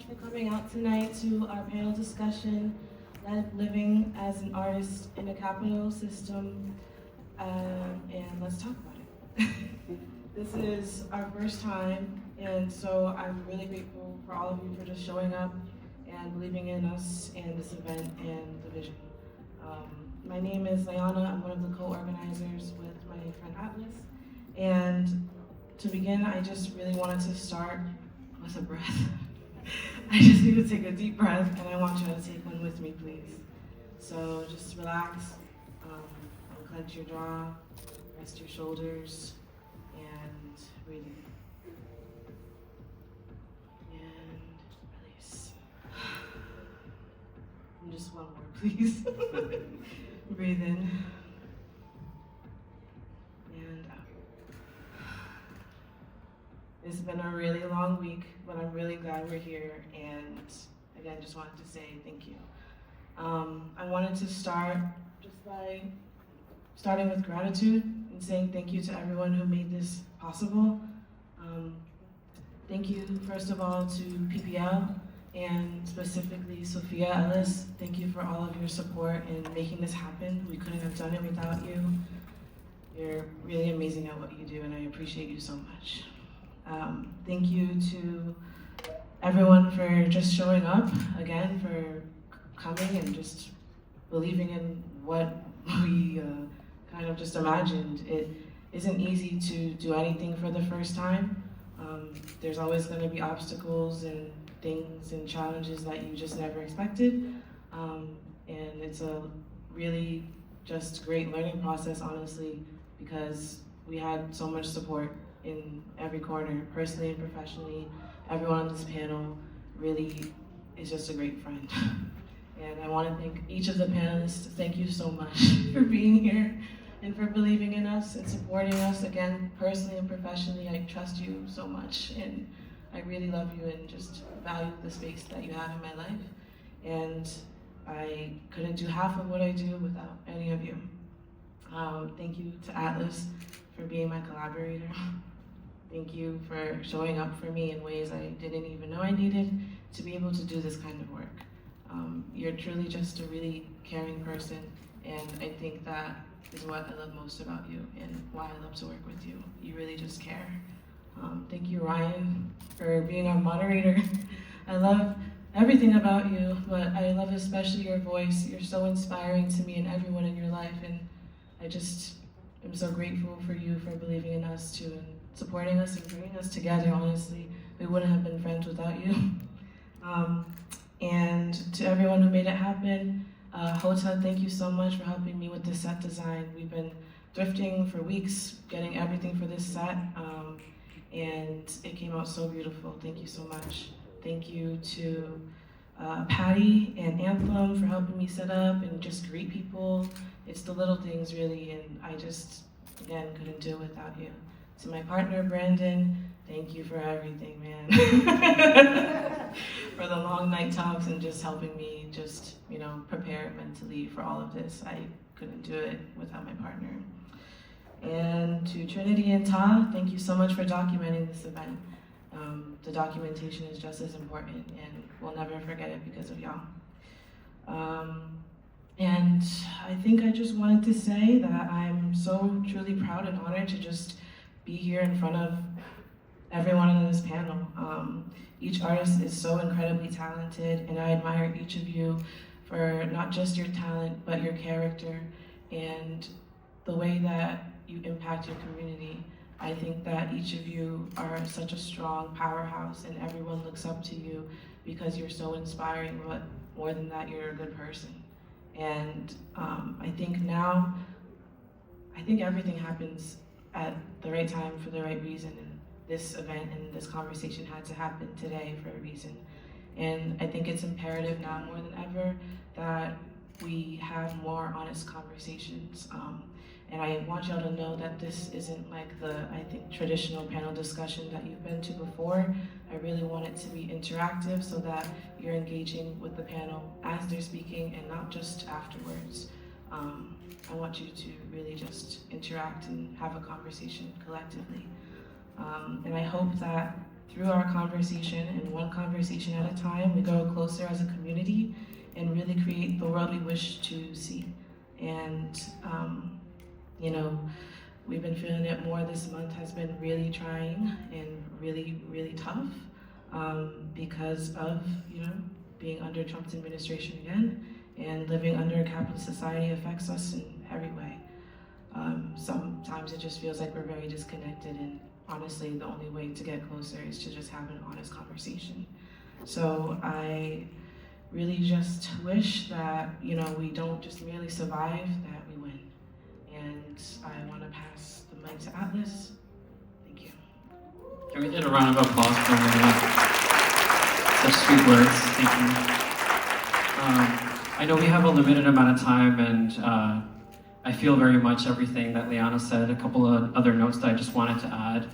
for coming out tonight to our panel discussion, Living as an Artist in a Capital System, and let's talk about it. This is our first time, and so I'm really grateful for all of you for just showing up and believing in us and this event and the vision. My name is Leiyana. I'm one of the co-organizers with my friend Atlás, and to begin, I just really wanted to start with a breath. I just need to take a deep breath, and I want you to take one with me, please. So just relax, unclench your jaw, rest your shoulders, and breathe in. And release. And just one more, please. Breathe in. And out. It's been a really long week, but I'm really glad we're here, and again, just wanted to say thank you. I wanted to start just by starting with gratitude and saying thank you to everyone who made this possible. Thank you, first of all, to PPL, and specifically Sophia Ellis. Thank you for all of your support in making this happen. We couldn't have done it without you. You're really amazing at what you do, and I appreciate you so much. Thank you to everyone for just showing up, again, for coming and just believing in what we kind of just imagined. It isn't easy to do anything for the first time. There's always going to be obstacles and things and challenges that you just never expected. And it's a really just great learning process, honestly, because we had so much support in every corner, personally and professionally. Everyone on this panel really is just a great friend. And I want to thank each of the panelists. Thank you so much for being here and for believing in us and supporting us, again, personally and professionally. I trust you so much, and I really love you and just value the space that you have in my life. And I couldn't do half of what I do without any of you. Thank you to Atlás for being my collaborator. Thank you for showing up for me in ways I didn't even know I needed to be able to do this kind of work. You're truly just a really caring person, and I think that is what I love most about you and why I love to work with you. You really just care. Thank you, Ryan, for being our moderator. I love everything about you, but I love especially your voice. You're so inspiring to me and everyone in your life, and I just am so grateful for you for believing in us too and supporting us and bringing us together. Honestly, we wouldn't have been friends without you. And to everyone who made it happen, Hota, thank you so much for helping me with the set design. We've been thrifting for weeks, getting everything for this set, and it came out so beautiful. Thank you so much. Thank you to Patty and Anthem for helping me set up and just greet people. It's the little things, really, and I just, again, couldn't do it without you. To my partner, Brandon, thank you for everything, man. For the long night talks and just helping me just, prepare mentally for all of this. I couldn't do it without my partner. And to Trinity and Ta, thank you so much for documenting this event. The documentation is just as important, and we'll never forget it because of y'all. And I think I just wanted to say that I'm so truly proud and honored to just be here in front of everyone in this panel. Each artist is so incredibly talented, and I admire each of you for not just your talent, but your character and the way that you impact your community. I think that each of you are such a strong powerhouse, and everyone looks up to you because you're so inspiring, but more than that, you're a good person. And I think everything happens at the right time for the right reason, and this event and this conversation had to happen today for a reason. And I think it's imperative now more than ever that we have more honest conversations. And I want y'all to know that this isn't like the, traditional panel discussion that you've been to before. I really want it to be interactive so that you're engaging with the panel as they're speaking and not just afterwards. I want you to really just interact and have a conversation collectively. And I hope that through our conversation, and one conversation at a time, we grow closer as a community and really create the world we wish to see. And, you know, we've been feeling it more. This month has been really trying and really, really tough because of, you know, being under Trump's administration again, and living under a capitalist society affects us in every way. Sometimes it just feels like we're very disconnected, and honestly, the only way to get closer is to just have an honest conversation. So I really just wish that, you know, we don't just merely survive, that we win. And I want to pass the mic to Atlás. Thank you. Can we get a round of applause for such sweet words? Thank you. I know we have a limited amount of time, and I feel very much everything that Leiyana said. A couple of other notes that I just wanted to add,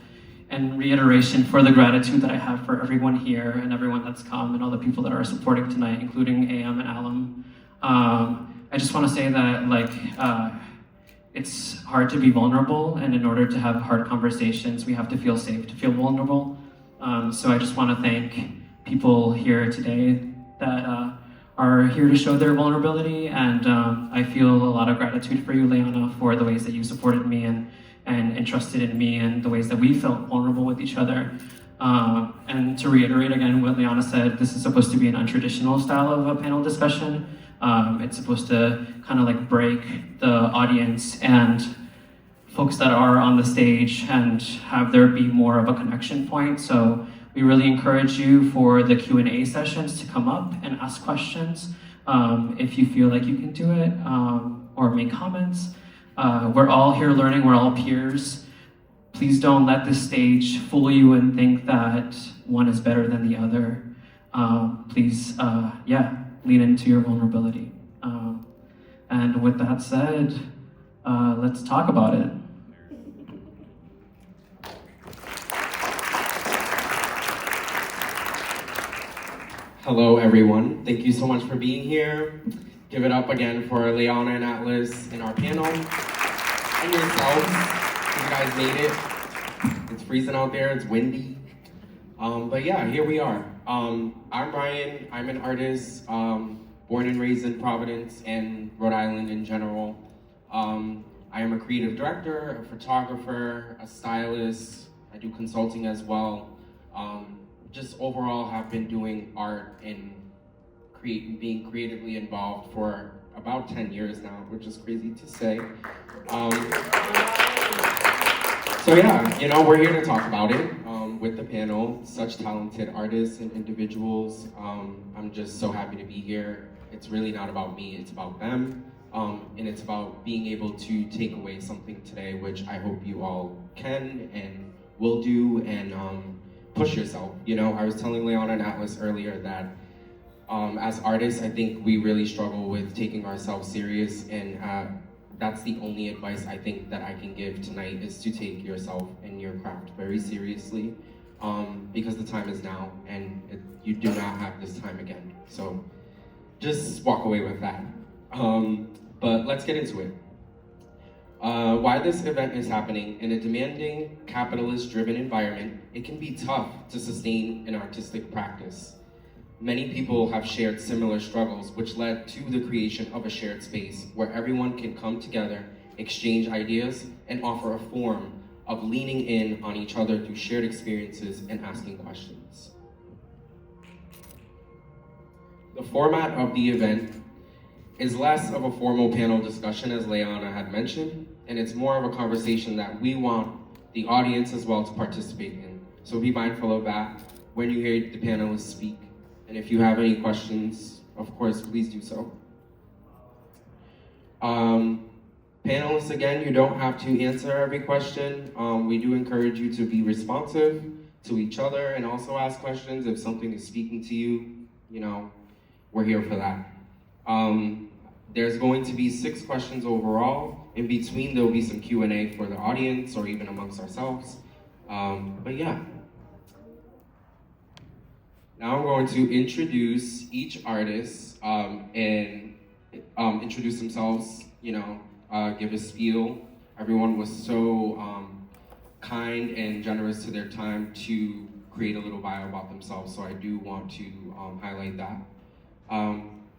and reiteration for the gratitude that I have for everyone here and everyone that's come and all the people that are supporting tonight, including AM and Alum. I just want to say that it's hard to be vulnerable, and in order to have hard conversations, we have to feel safe to feel vulnerable. So I just want to thank people here today that are here to show their vulnerability, and I feel a lot of gratitude for you, Leiyana, for the ways that you supported me and entrusted in me, and the ways that we felt vulnerable with each other. And to reiterate again what Leiyana said, this is supposed to be an untraditional style of a panel discussion. It's supposed to kind of like break the audience and folks that are on the stage and have there be more of a connection point. So we really encourage you for the Q&A sessions to come up and ask questions if you feel like you can do it, or make comments. We're all here learning, we're all peers. Please don't let this stage fool you and think that one is better than the other. Please, lean into your vulnerability. And with that said, let's talk about it. Hello, everyone. Thank you so much for being here. Give it up again for Leiyana and Atlás in our panel. And yourselves. You guys made it. It's freezing out there. It's windy. But yeah, here we are. I'm Brian. I'm an artist, born and raised in Providence and Rhode Island in general. I am a creative director, a photographer, a stylist. I do consulting as well. Just overall have been doing art and being creatively involved for about 10 years now, which is crazy to say. So yeah, you know, we're here to talk about it with the panel, such talented artists and individuals. I'm just so happy to be here. It's really not about me, it's about them. And it's about being able to take away something today, which I hope you all can and will do, and push yourself. You know, I was telling Leiyana and Atlás earlier that as artists, I think we really struggle with taking ourselves serious, and that's the only advice I think that I can give tonight, is to take yourself and your craft very seriously, because the time is now, and you do not have this time again. So just walk away with that. But let's get into it. Why this event is happening. In a demanding, capitalist-driven environment, it can be tough to sustain an artistic practice. Many people have shared similar struggles, which led to the creation of a shared space where everyone can come together, exchange ideas, and offer a form of leaning in on each other through shared experiences and asking questions. The format of the event is less of a formal panel discussion, as Leiyana had mentioned, and it's more of a conversation that we want the audience as well to participate in. So be mindful of that when you hear the panelists speak. And if you have any questions, of course, please do so. Panelists, again, you don't have to answer every question. We do encourage you to be responsive to each other and also ask questions if something is speaking to you. You know, we're here for that. There's going to be 6 questions overall. In between, there'll be some Q&A for the audience or even amongst ourselves. But yeah. Now I'm going to introduce each artist and introduce themselves, you know, give a spiel. Everyone was so kind and generous to their time to create a little bio about themselves, so I do want to highlight that.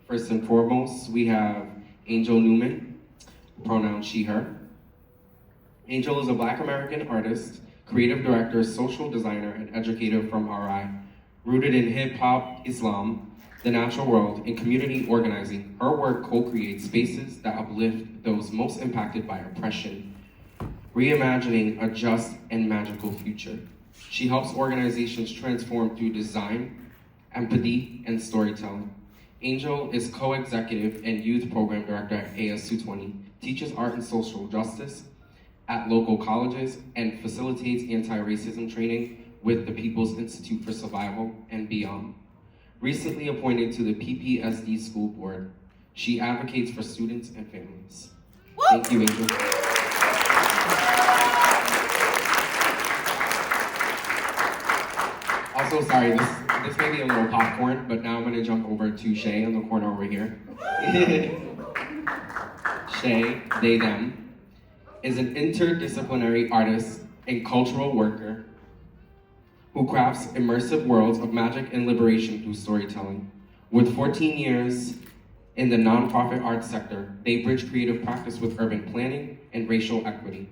First and foremost, we have Angel Newman, pronoun she, her. Angel is a Black American artist, creative director, social designer, and educator from RI. Rooted in hip-hop, Islam, the natural world, and community organizing, her work co-creates spaces that uplift those most impacted by oppression, reimagining a just and magical future. She helps organizations transform through design, empathy, and storytelling. Angel is co-executive and youth program director at AS220, teaches art and social justice at local colleges, and facilitates anti-racism training with the People's Institute for Survival and beyond. Recently appointed to the PPSD School Board, she advocates for students and families. Thank you, Angel. Also, sorry, this may be a little popcorn, but now I'm gonna jump over to Shay in the corner over here. Shay, they, them, is an interdisciplinary artist and cultural worker who crafts immersive worlds of magic and liberation through storytelling. With 14 years in the nonprofit arts sector, they bridge creative practice with urban planning and racial equity.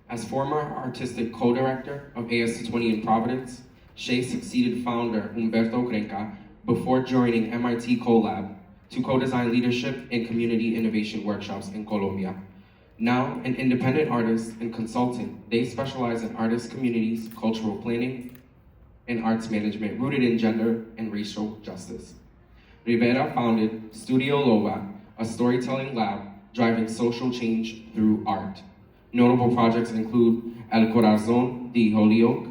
As former artistic co-director of AS220 in Providence, Shay succeeded founder Humberto Crenca before joining MIT CoLab to co-design leadership and community innovation workshops in Colombia. Now an independent artist and consultant, they specialize in artist communities, cultural planning, and arts management rooted in gender and racial justice. Rivera founded Studio Loba, a storytelling lab driving social change through art. Notable projects include El Corazón de Holyoke,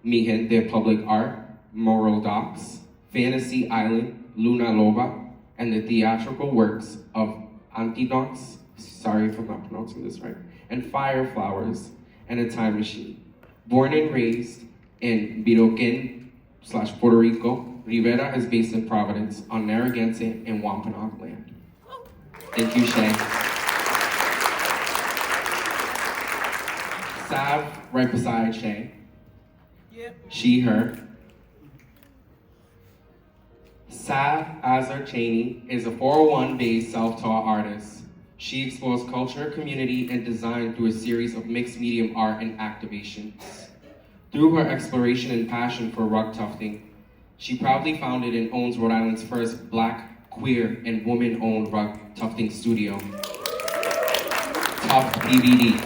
Mi Gente Public Art, Moral Docs, Fantasy Island, Luna Loba, and the theatrical works of Antidox, sorry if I'm not pronouncing this right, and Fire Flowers, and A Time Machine. Born and raised in Biroquén/Puerto Rico, Rivera is based in Providence on Narragansett and Wampanoag land. Thank you, Shay. Sav, right beside Shay. She, her. Sav Azar Cheney is a 401-based self-taught artist. She explores culture, community, and design through a series of mixed medium art and activations. Through her exploration and passion for rug tufting, she proudly founded and owns Rhode Island's first Black, queer, and woman-owned rug tufting studio, Tuft BBD.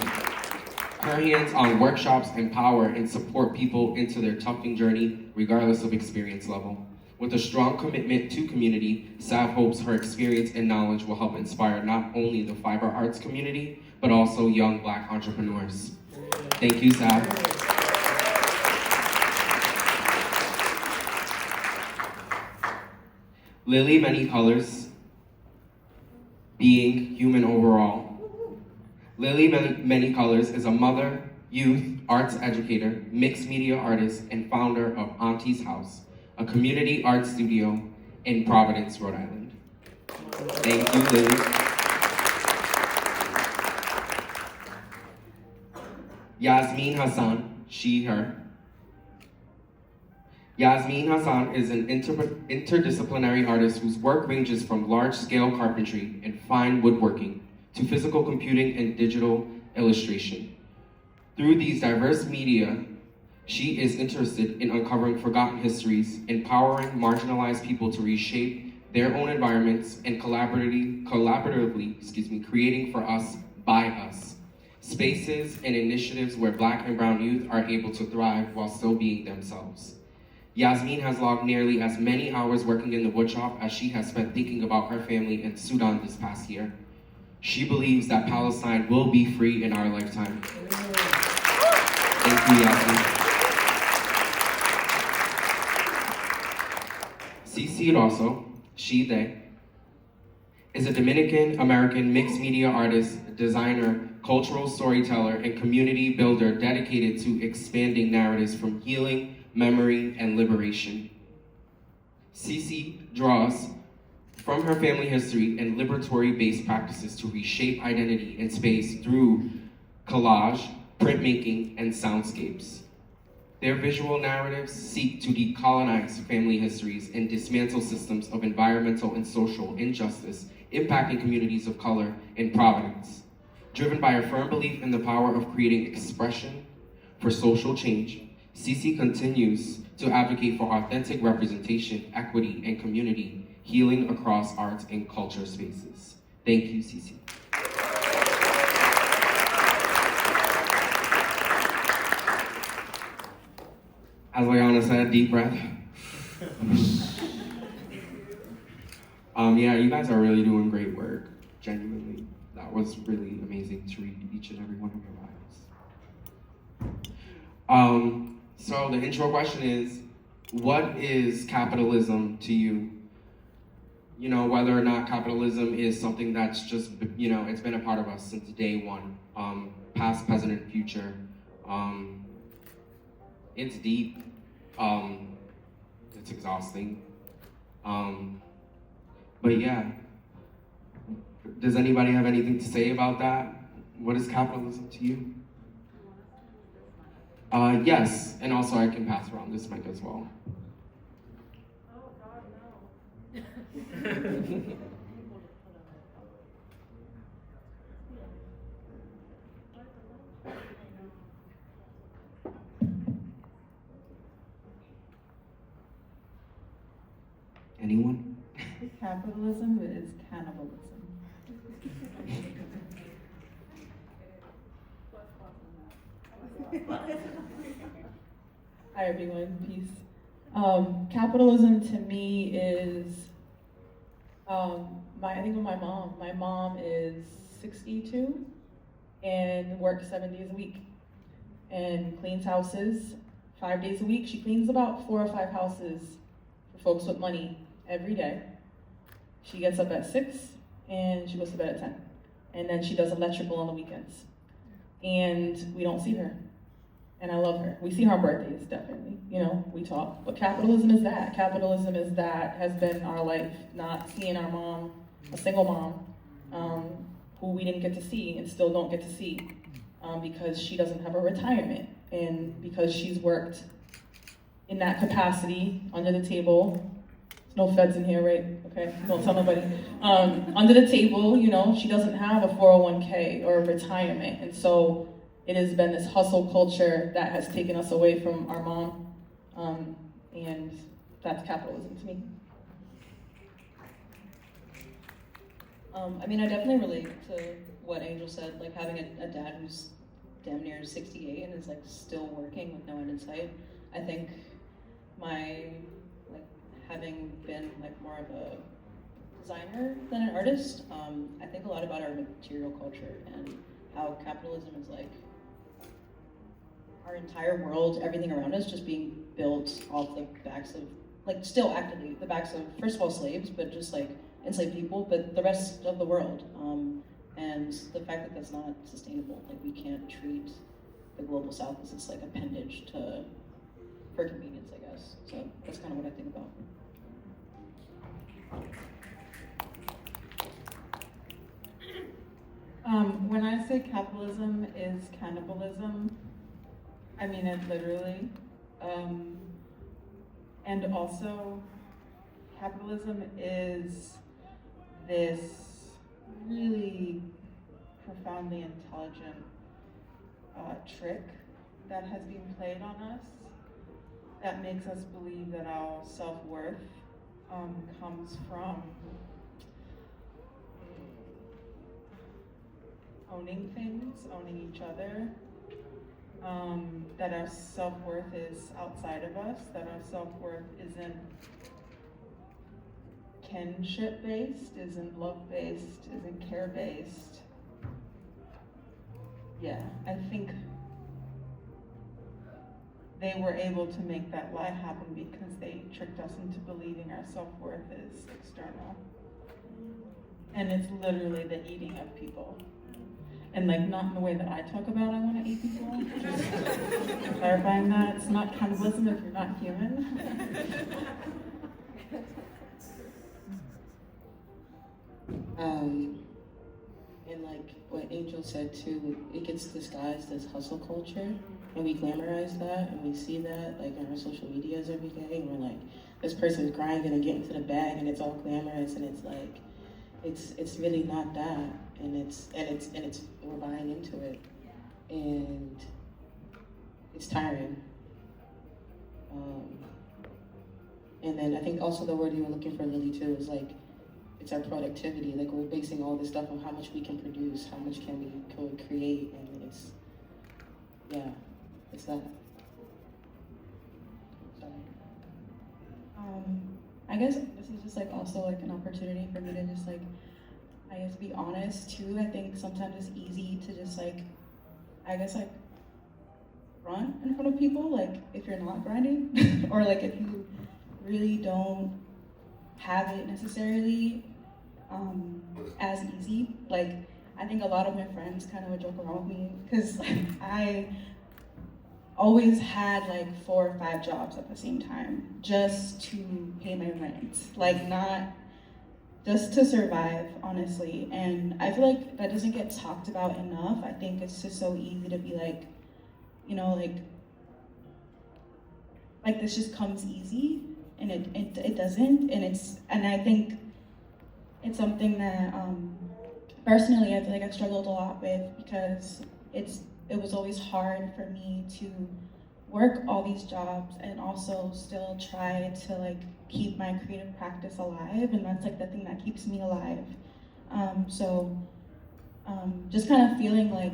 Her hands-on workshops empower and support people into their tufting journey, regardless of experience level. With a strong commitment to community, Sav hopes her experience and knowledge will help inspire not only the fiber arts community, but also young Black entrepreneurs. Thank you, Sav. Lily Many Colors, being human overall. Lily Many Colors is a mother, youth, arts educator, mixed media artist, and founder of Auntie's House, a community art studio in Providence, Rhode Island. Thank you, Lily. Yasmin Hassan, she, her. Yasmin Hassan is an interdisciplinary artist whose work ranges from large-scale carpentry and fine woodworking to physical computing and digital illustration. Through these diverse media, she is interested in uncovering forgotten histories, empowering marginalized people to reshape their own environments, and collaboratively, creating for us, by us, spaces and initiatives where Black and brown youth are able to thrive while still being themselves. Yasmin has logged nearly as many hours working in the woodshop as she has spent thinking about her family in Sudan this past year. She believes that Palestine will be free in our lifetime. Thank you, Yasmin. Cici Rosso, she, they, is a Dominican-American mixed media artist, designer, cultural storyteller, and community builder dedicated to expanding narratives from healing, memory, and liberation. Cici draws from her family history and liberatory-based practices to reshape identity and space through collage, printmaking, and soundscapes. Their visual narratives seek to decolonize family histories and dismantle systems of environmental and social injustice impacting communities of color in Providence. Driven by a firm belief in the power of creating expression for social change, CC continues to advocate for authentic representation, equity, and community healing across arts and culture spaces. Thank you, CC. As Leiyana said, deep breath. Yeah, you guys are really doing great work, genuinely. That was really amazing to read each and every one of your bios. So the intro question is, what is capitalism to you? You know, whether or not capitalism is something that's just, you know, it's been a part of us since day one, past, present, and future. It's deep, it's exhausting. But yeah, does anybody have anything to say about that? What is capitalism to you? Yes, and also I can pass around this mic as well. Oh God, no. Anyone? Capitalism is cannibalism. Hi everyone, peace. Capitalism to me is, I think of my mom. My mom is 62 and works 7 days a week and cleans houses 5 days a week. She cleans about 4 or 5 houses for folks with money every day. She gets up at 6 and she goes to bed at 10. And then she does electrical on the weekends. And we don't see her. And I love her. We see her on birthdays, definitely. You know, we talk. But capitalism is that. Capitalism is that, has been our life, not seeing our mom, a single mom, who we didn't get to see and still don't get to see because she doesn't have a retirement. And because she's worked in that capacity under the table. No feds in here, right? Okay, don't tell nobody. Under the table, you know, she doesn't have a 401k or a retirement. And so it has been this hustle culture that has taken us away from our mom. And that's capitalism to me. I mean, I definitely relate to what Angel said, like having a dad who's damn near 68 and is like still working with no end in sight. I think having been like more of a designer than an artist, I think a lot about our material culture and how capitalism is like our entire world, everything around us just being built off the backs of, like still actively, the backs of, first of all, slaves, but just like enslaved people, but the rest of the world. And the fact that that's not sustainable, like we can't treat the global south as this like appendage for convenience, I guess. So that's kind of what I think about. When I say capitalism is cannibalism, I mean it literally. And also, capitalism is this really profoundly intelligent trick that has been played on us that makes us believe that our self-worth comes from owning things, owning each other, that our self-worth is outside of us, that our self-worth isn't kinship-based, isn't love-based, isn't care-based. Yeah, I think they were able to make that lie happen because they tricked us into believing our self-worth is external. And it's literally the eating of people. And like not in the way that I talk about I want to eat people. Just clarifying that it's not cannibalism if you're not human. And like what Angel said too, it gets disguised as hustle culture, and we glamorize that, and we see that like on our social medias every day, and we're like, this person's grinding and getting to the bag, and it's all glamorous, and it's like, it's really not that, and it's we're buying into it, and it's tiring. And then I think also the word you were looking for, Lily, too, is like, it's our productivity. Like, we're basing all this stuff on how much we can produce, how much can we create, and it's that. Sorry. I guess this is just like also like an opportunity for me to just like, I guess, be honest too. I think sometimes it's easy to just like, I guess like run in front of people, like if you're not grinding or like if you really don't have it necessarily as easy. Like, I think a lot of my friends kind of would joke around with me because I always had like 4 or 5 jobs at the same time just to pay my rent, like not just to survive, honestly. And I feel like that doesn't get talked about enough. I think it's just so easy to be like, you know, like this just comes easy, and it doesn't. And I think it's something that personally I feel like I've struggled a lot with, because it was always hard for me to work all these jobs and also still try to like keep my creative practice alive, and that's like the thing that keeps me alive. Just kind of feeling like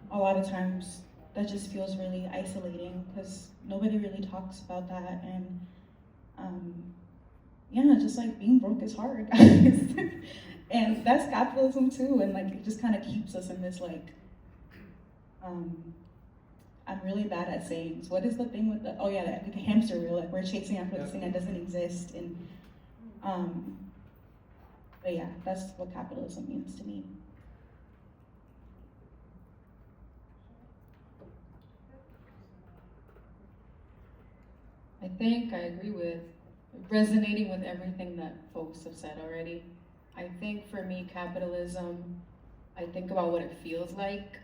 a lot of times that just feels really isolating because nobody really talks about that, and just like being broke is hard, guys. And that's capitalism too, and like it just kind of keeps us in this like, I'm really bad at sayings. What is the thing with the, like a hamster wheel, like we're chasing after this thing that doesn't exist, and but yeah, that's what capitalism means to me. I think I agree with resonating with everything that folks have said already. I think for me, capitalism, I think about what it feels like.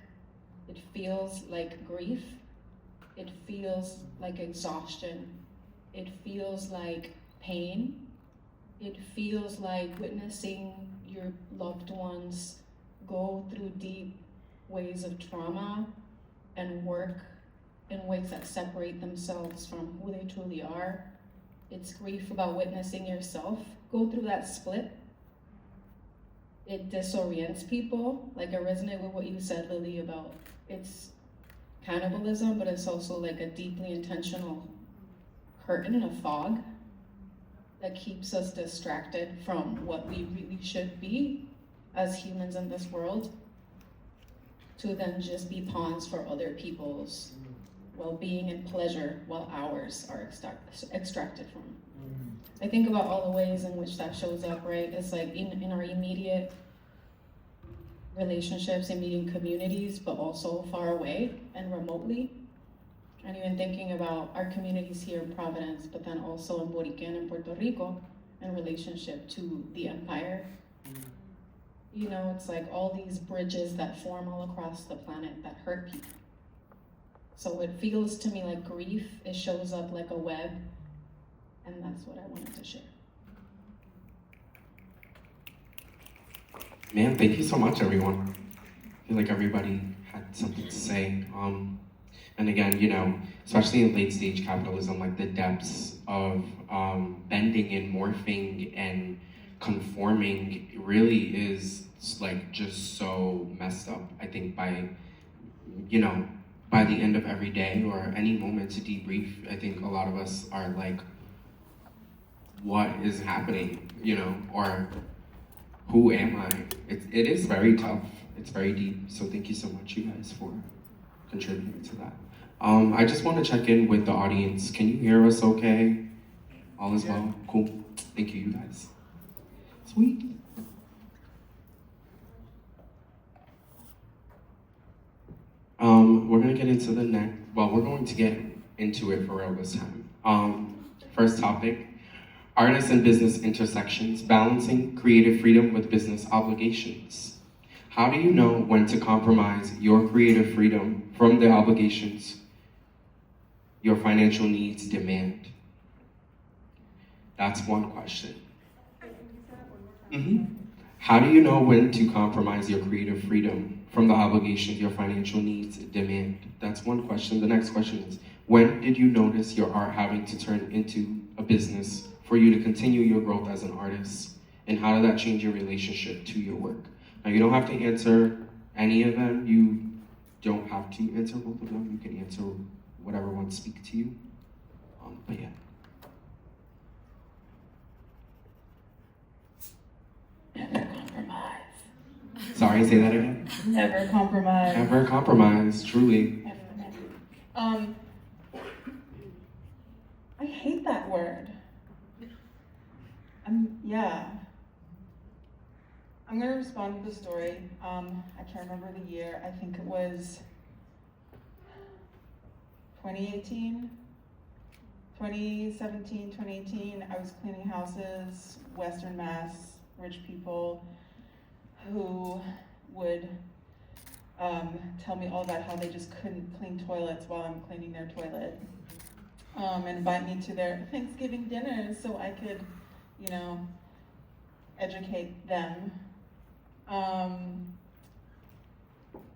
It feels like grief. It feels like exhaustion. It feels like pain. It feels like witnessing your loved ones go through deep ways of trauma and work in ways that separate themselves from who they truly are. It's grief about witnessing yourself go through that split. It disorients people. Like, I resonate with what you said, Lily, about it's cannibalism, but it's also like a deeply intentional curtain and a fog that keeps us distracted from what we really should be as humans in this world, to then just be pawns for other people's well-being and pleasure while ours are extracted from. I think about all the ways in which that shows up, right? It's like in our immediate relationships, immediate communities, but also far away and remotely. And even thinking about our communities here in Providence, but then also in Borican and Puerto Rico in relationship to the empire. You know, it's like all these bridges that form all across the planet that hurt people. So it feels to me like grief, it shows up like a web, and that's what I wanted to share. Man, thank you so much, everyone. I feel like everybody had something to say. And again, you know, especially in late stage capitalism, like the depths of bending and morphing and conforming really is like just so messed up. I think by the end of every day or any moment to debrief, I think a lot of us are like, what is happening, you know, or who am I? It is very tough. It's very deep. So thank you so much, you guys, for contributing to that. I just want to check in with the audience. Can you hear us okay? All is well? Cool. Thank you, you guys. Sweet. We're gonna get into the next, we're going to get into it for real this time. First topic, artists and business intersections, balancing creative freedom with business obligations. How do you know when to compromise your creative freedom from the obligations your financial needs demand? That's one question. How do you know when to compromise your creative freedom from the obligations your financial needs demand? That's one question. The next question is, when did you notice your art having to turn into a business for you to continue your growth as an artist? And how did that change your relationship to your work? Now, you don't have to answer any of them. You don't have to answer both of them. You can answer whatever ones speak to you. But yeah. Never compromise. Sorry, say that again. Never compromise. Never compromise, truly. I hate that word. Yeah. I'm gonna respond with a story. I can't remember the year. I think it was 2018, 2017, 2018. I was cleaning houses, Western Mass, rich people who would tell me all about how they just couldn't clean toilets while I'm cleaning their toilet. And invite me to their Thanksgiving dinners so I could, educate them.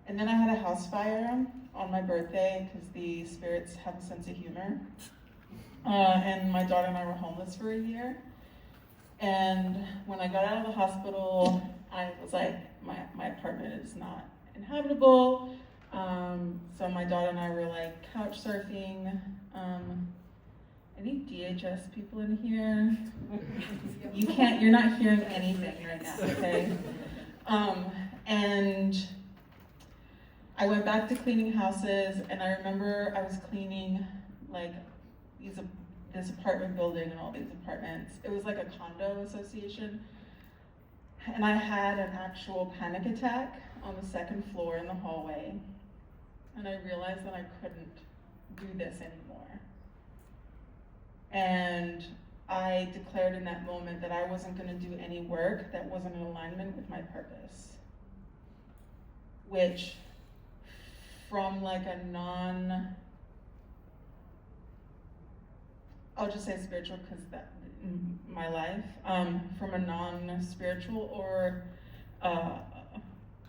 And then I had a house fire on my birthday because the spirits have a sense of humor. And my daughter and I were homeless for a year. And when I got out of the hospital, I was like, my apartment is not inhabitable. So my daughter and I were like couch surfing. Any DHS people in here? You're not hearing anything right now, okay? And I went back to cleaning houses, and I remember I was cleaning like this apartment building and all these apartments. It was like a condo association. And I had an actual panic attack on the second floor in the hallway. And I realized that I couldn't do this anymore. And I declared in that moment that I wasn't gonna do any work that wasn't in alignment with my purpose. Which, from like a I'll just say spiritual because that in my life, from a non-spiritual or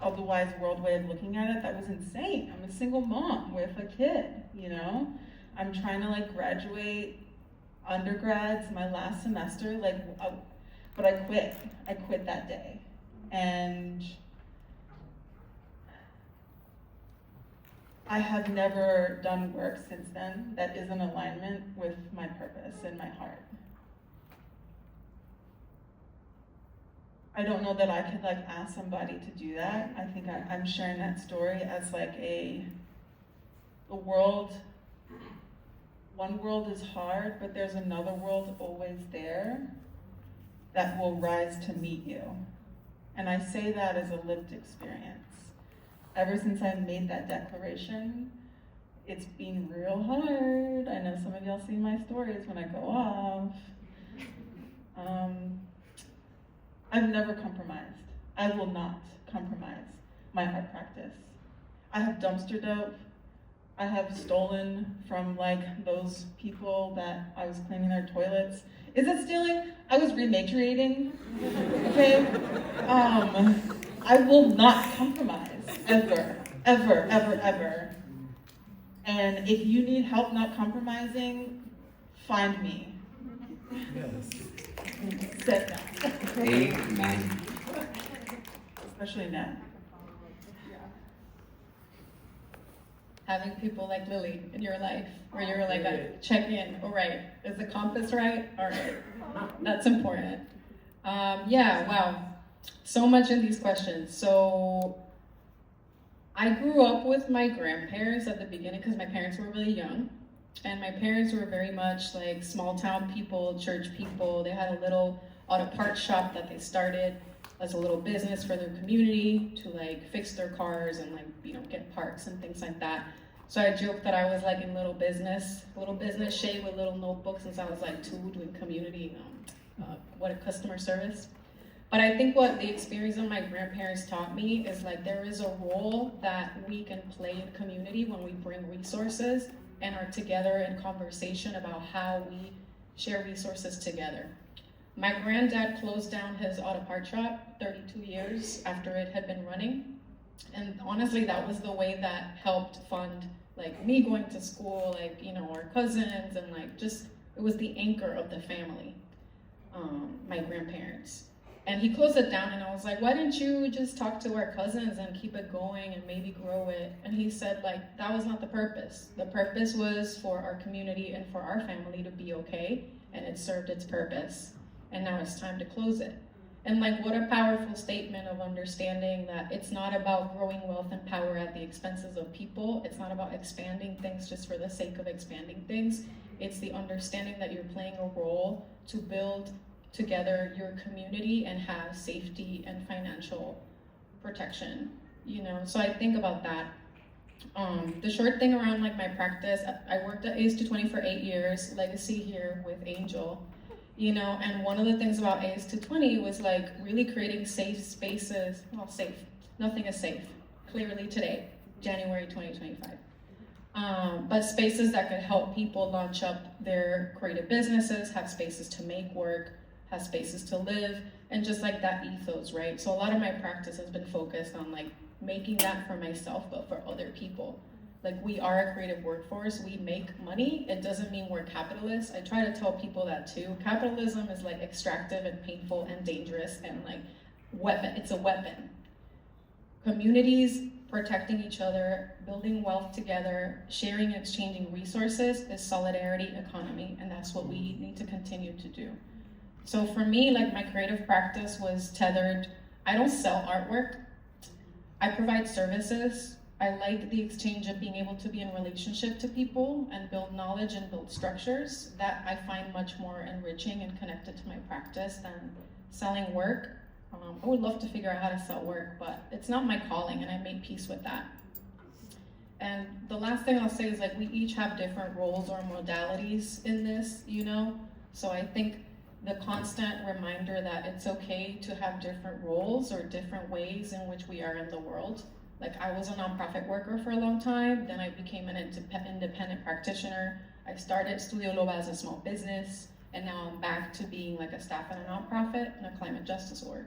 otherwise world way of looking at it, that was insane. I'm a single mom with a kid, I'm trying to like graduate undergrads my last semester, but I quit that day. And I have never done work since then that is in alignment with my purpose and my heart. I don't know that I could like ask somebody to do that. I think I'm sharing that story as like one world is hard, but there's another world always there that will rise to meet you. And I say that as a lived experience. Ever since I made that declaration, it's been real hard. I know some of y'all see my stories when I go off. I've never compromised. I will not compromise my art practice. I have dumpster dope. I have stolen from like those people that I was cleaning their toilets. Is it stealing? I was rematriating, okay? I will not compromise, ever, ever, ever, ever. And if you need help not compromising, find me. Yes. Sit down. Amen. Especially now. Having people like Lily in your life, where you're like a check in, all right, is the compass right? All right, that's important. Yeah, wow, so much in these questions. So I grew up with my grandparents at the beginning because my parents were really young. And my parents were very much like small town people, church people. They had a little auto parts shop that they started as a little business for their community to like fix their cars and like, get parts and things like that. So I joked that I was like in little business shape with little notebooks since I was like 2 doing community, customer service. But I think what the experience of my grandparents taught me is like there is a role that we can play in community when we bring resources and are together in conversation about how we share resources together. My granddad closed down his auto part shop 32 years after it had been running. And honestly, that was the way that helped fund like me going to school, like, you know, our cousins, and like just, it was the anchor of the family, my grandparents. And he closed it down and I was like, why didn't you just talk to our cousins and keep it going and maybe grow it? And he said like, that was not the purpose. The purpose was for our community and for our family to be okay, and it served its purpose. And now it's time to close it. And like, what a powerful statement of understanding that it's not about growing wealth and power at the expenses of people. It's not about expanding things just for the sake of expanding things. It's the understanding that you're playing a role to build together your community and have safety and financial protection, you know? So I think about that. The short thing around like my practice, I worked at ACE 220 for 8 years, legacy here with Angel, you know, and one of the things about ACE 220 was like really creating safe spaces, well, safe, nothing is safe, clearly today, January 2025. But spaces that could help people launch up their creative businesses, have spaces to make work, have spaces to live, and just like that ethos, right? So a lot of my practice has been focused on like making that for myself, but for other people. Like, we are a creative workforce, we make money. It doesn't mean we're capitalists. I try to tell people that too. Capitalism is like extractive and painful and dangerous and like weapon, it's a weapon. Communities protecting each other, building wealth together, sharing and exchanging resources is solidarity economy, and that's what we need to continue to do. So for me, like my creative practice was tethered. I don't sell artwork. I provide services. I like the exchange of being able to be in relationship to people and build knowledge and build structures that I find much more enriching and connected to my practice than selling work. I would love to figure out how to sell work, but it's not my calling, and I make peace with that. And the last thing I'll say is like we each have different roles or modalities in this, you know? So I think the constant reminder that it's okay to have different roles or different ways in which we are in the world. Like, I was a nonprofit worker for a long time, then I became an independent practitioner. I started Studio Loba as a small business, and now I'm back to being like a staff at a nonprofit and a climate justice org.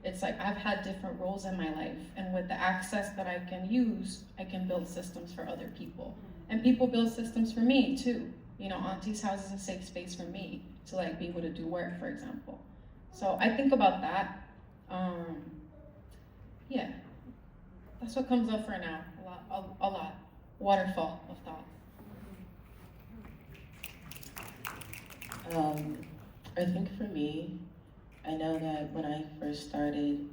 It's like I've had different roles in my life, and with the access that I can use, I can build systems for other people. And people build systems for me too. You know, Auntie's house is a safe space for me to like be able to do work, for example. So I think about that. Yeah, that's what comes up for now, a lot. Waterfall of thought. I think for me, I know that when I first started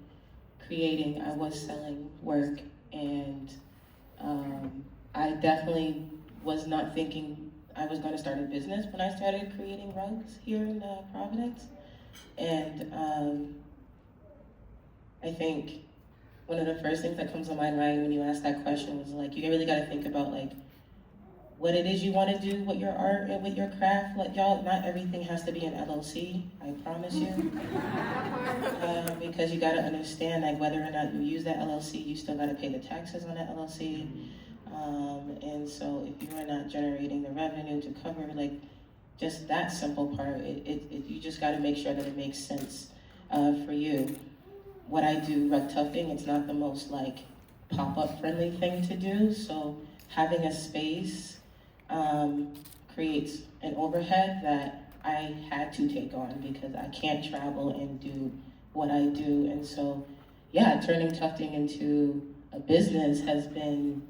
creating, I was selling work, and I definitely was not thinking I was going to start a business when I started creating rugs here in Providence. And I think one of the first things that comes to my mind when you ask that question was like, you really got to think about like what it is you want to do with your art and with your craft. Like, y'all, not everything has to be an LLC, I promise you. Because you got to understand like whether or not you use that LLC, you still got to pay the taxes on that LLC. And so if you are not generating the revenue to cover like just that simple part, you just got to make sure that it makes sense for you. What I do, rug tufting, it's not the most like pop-up friendly thing to do. So having a space creates an overhead that I had to take on because I can't travel and do what I do. And so, yeah, turning tufting into a business has been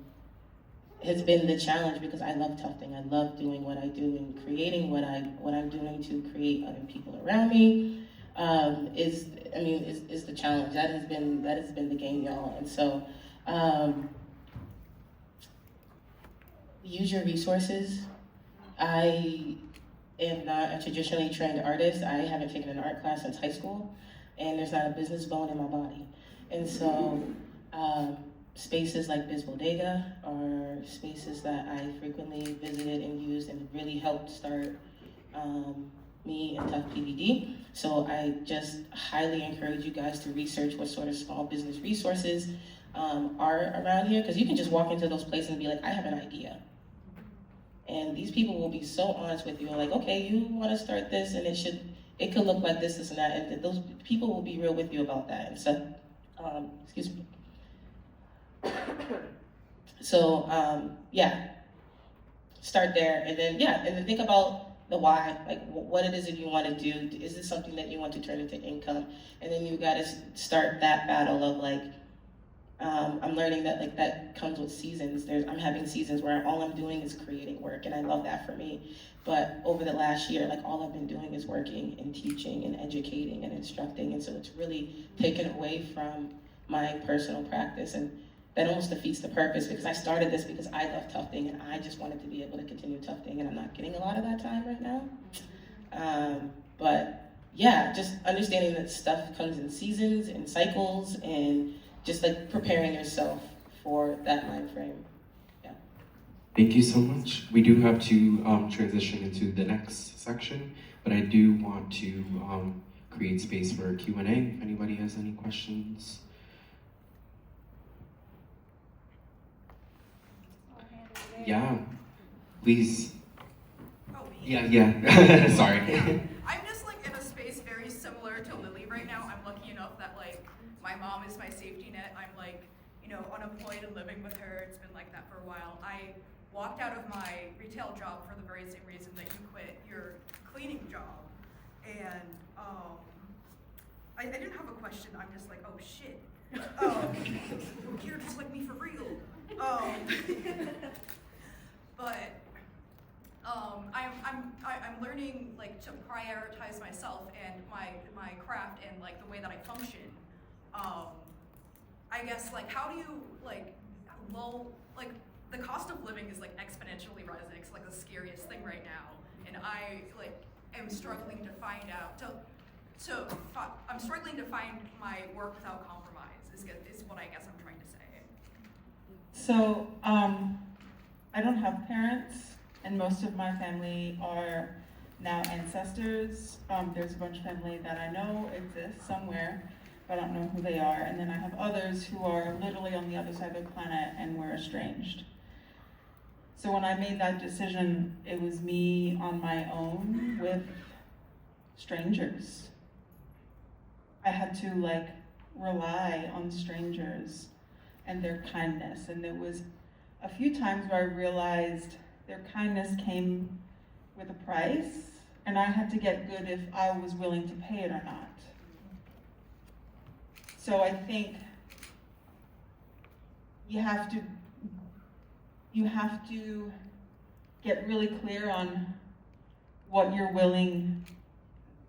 the challenge because I love tufting. I love doing what I do and creating what I'm doing to create other people around me. Is the challenge. That has been the game, y'all. And so use your resources. I am not a traditionally trained artist. I haven't taken an art class since high school, and there's not a business bone in my body. And so spaces like Biz Bodega are spaces that I frequently visited and used and really helped start me and Tough PVD. So I just highly encourage you guys to research what sort of small business resources are around here, because you can just walk into those places and be like, I have an idea. And these people will be so honest with you, like, okay, you want to start this, and it could look like this, and that, and those people will be real with you about that. And so, excuse me. So, yeah, start there, and then think about the why, like what it is that you want to do. Is this something that you want to turn into income? And then you got to start that battle of like, I'm learning that like that comes with seasons. I'm having seasons where all I'm doing is creating work, and I love that for me. But over the last year, like all I've been doing is working and teaching and educating and instructing, and so it's really taken away from my personal practice, and that almost defeats the purpose, because I started this because I love tufting and I just wanted to be able to continue tufting, and I'm not getting a lot of that time right now. But yeah, just understanding that stuff comes in seasons and cycles, and just like preparing yourself for that mind frame. Yeah. Thank you so much. We do have to transition into the next section, but I do want to create space for Q&A if anybody has any questions. Yeah, please. Oh, me? Yeah. Sorry. Yeah. I'm just like in a space very similar to Lily right now. I'm lucky enough that like my mom is my safety net. I'm like, unemployed and living with her. It's been like that for a while. I walked out of my retail job for the very same reason that you quit your cleaning job. And I didn't have a question. I'm just like, oh shit. You're just like me for real. But I'm learning like to prioritize myself and my craft and like the way that I function. I guess like how do you like the cost of living is like exponentially rising. It's like the scariest thing right now, and I like am struggling to find out. I'm struggling to find my work without compromise. Is what I guess I'm trying to say. So, I don't have parents, and most of my family are now ancestors. There's a bunch of family that I know exists somewhere, but I don't know who they are. And then I have others who are literally on the other side of the planet and we're estranged. So when I made that decision, it was me on my own with strangers. I had to like rely on strangers and their kindness. And there was a few times where I realized their kindness came with a price, and I had to get good if I was willing to pay it or not. So I think you have to get really clear on what you're willing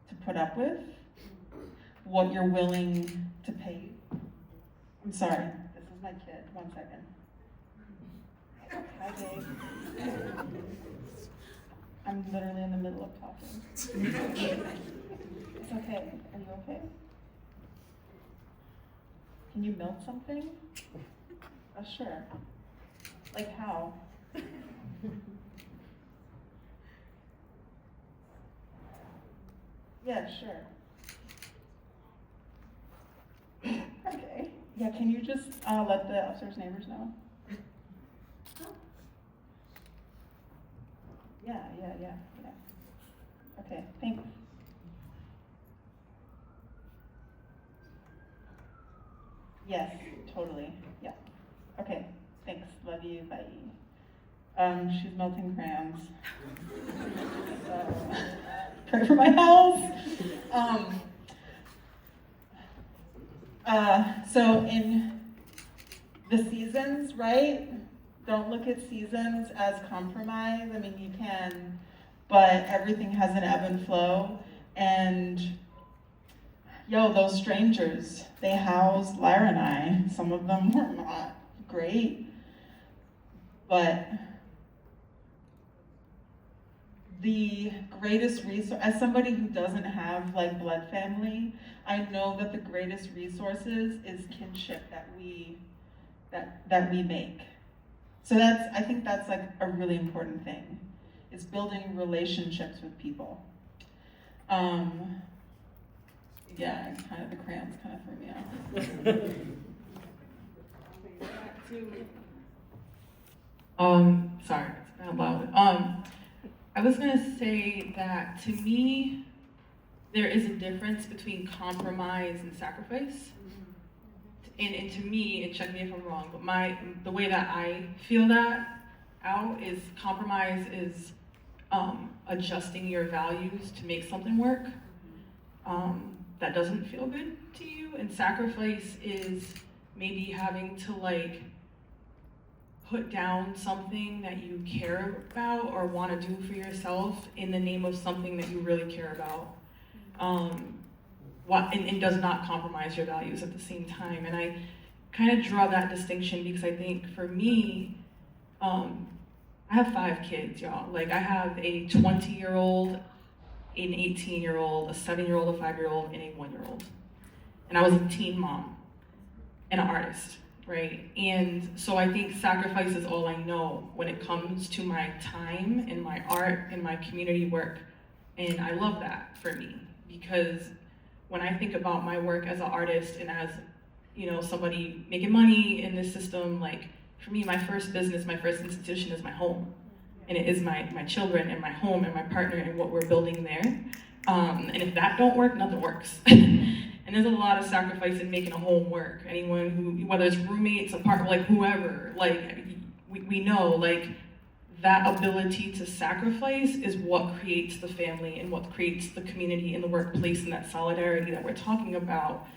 to put up with, what you're willing to pay. I'm sorry, this is my kid. 1 second. Hi, babe. I'm literally in the middle of talking. It's okay. Are you okay? Can you melt something? Oh, sure. Like how? Yeah, sure. Okay. Yeah, can you just let the upstairs neighbors know? Yeah. Okay, thanks. Yes, totally. Yeah. Okay, thanks. Love you. Bye. She's melting crayons. Pray for my house. So in the seasons, right? Don't look at seasons as compromise. I mean, you can, but everything has an ebb and flow. And those strangers, they housed Lyra and I. Some of them were not great, but the greatest resource, as somebody who doesn't have like blood family, I know that the greatest resources is kinship that we make. So I think that's like a really important thing, is building relationships with people. Yeah, it's kind of the crayons kind of threw me off. Sorry, it's kind of loud. I was gonna say that to me, there is a difference between compromise and sacrifice. And to me, and check me if I'm wrong, but the way that I feel that out is compromise is adjusting your values to make something work. That doesn't feel good to you, and sacrifice is maybe having to like put down something that you care about or want to do for yourself in the name of something that you really care about. And does not compromise your values at the same time. And I kind of draw that distinction because I think for me, I have 5 kids, y'all. Like I have a 20-year-old, an 18-year-old, a 7-year-old, a 5-year-old, and a 1-year-old. And I was a teen mom and an artist, right? And so I think sacrifice is all I know when it comes to my time and my art and my community work. And I love that for me because when I think about my work as an artist and as, you know, somebody making money in this system, like for me, my first business, my first institution is my home. And it is my children and my home and my partner and what we're building there. And if that don't work, nothing works. And there's a lot of sacrifice in making a home work. Anyone who, whether it's roommates, a partner, like whoever, like we know, like that ability to sacrifice is what creates the family and what creates the community in the workplace and that solidarity that we're talking about.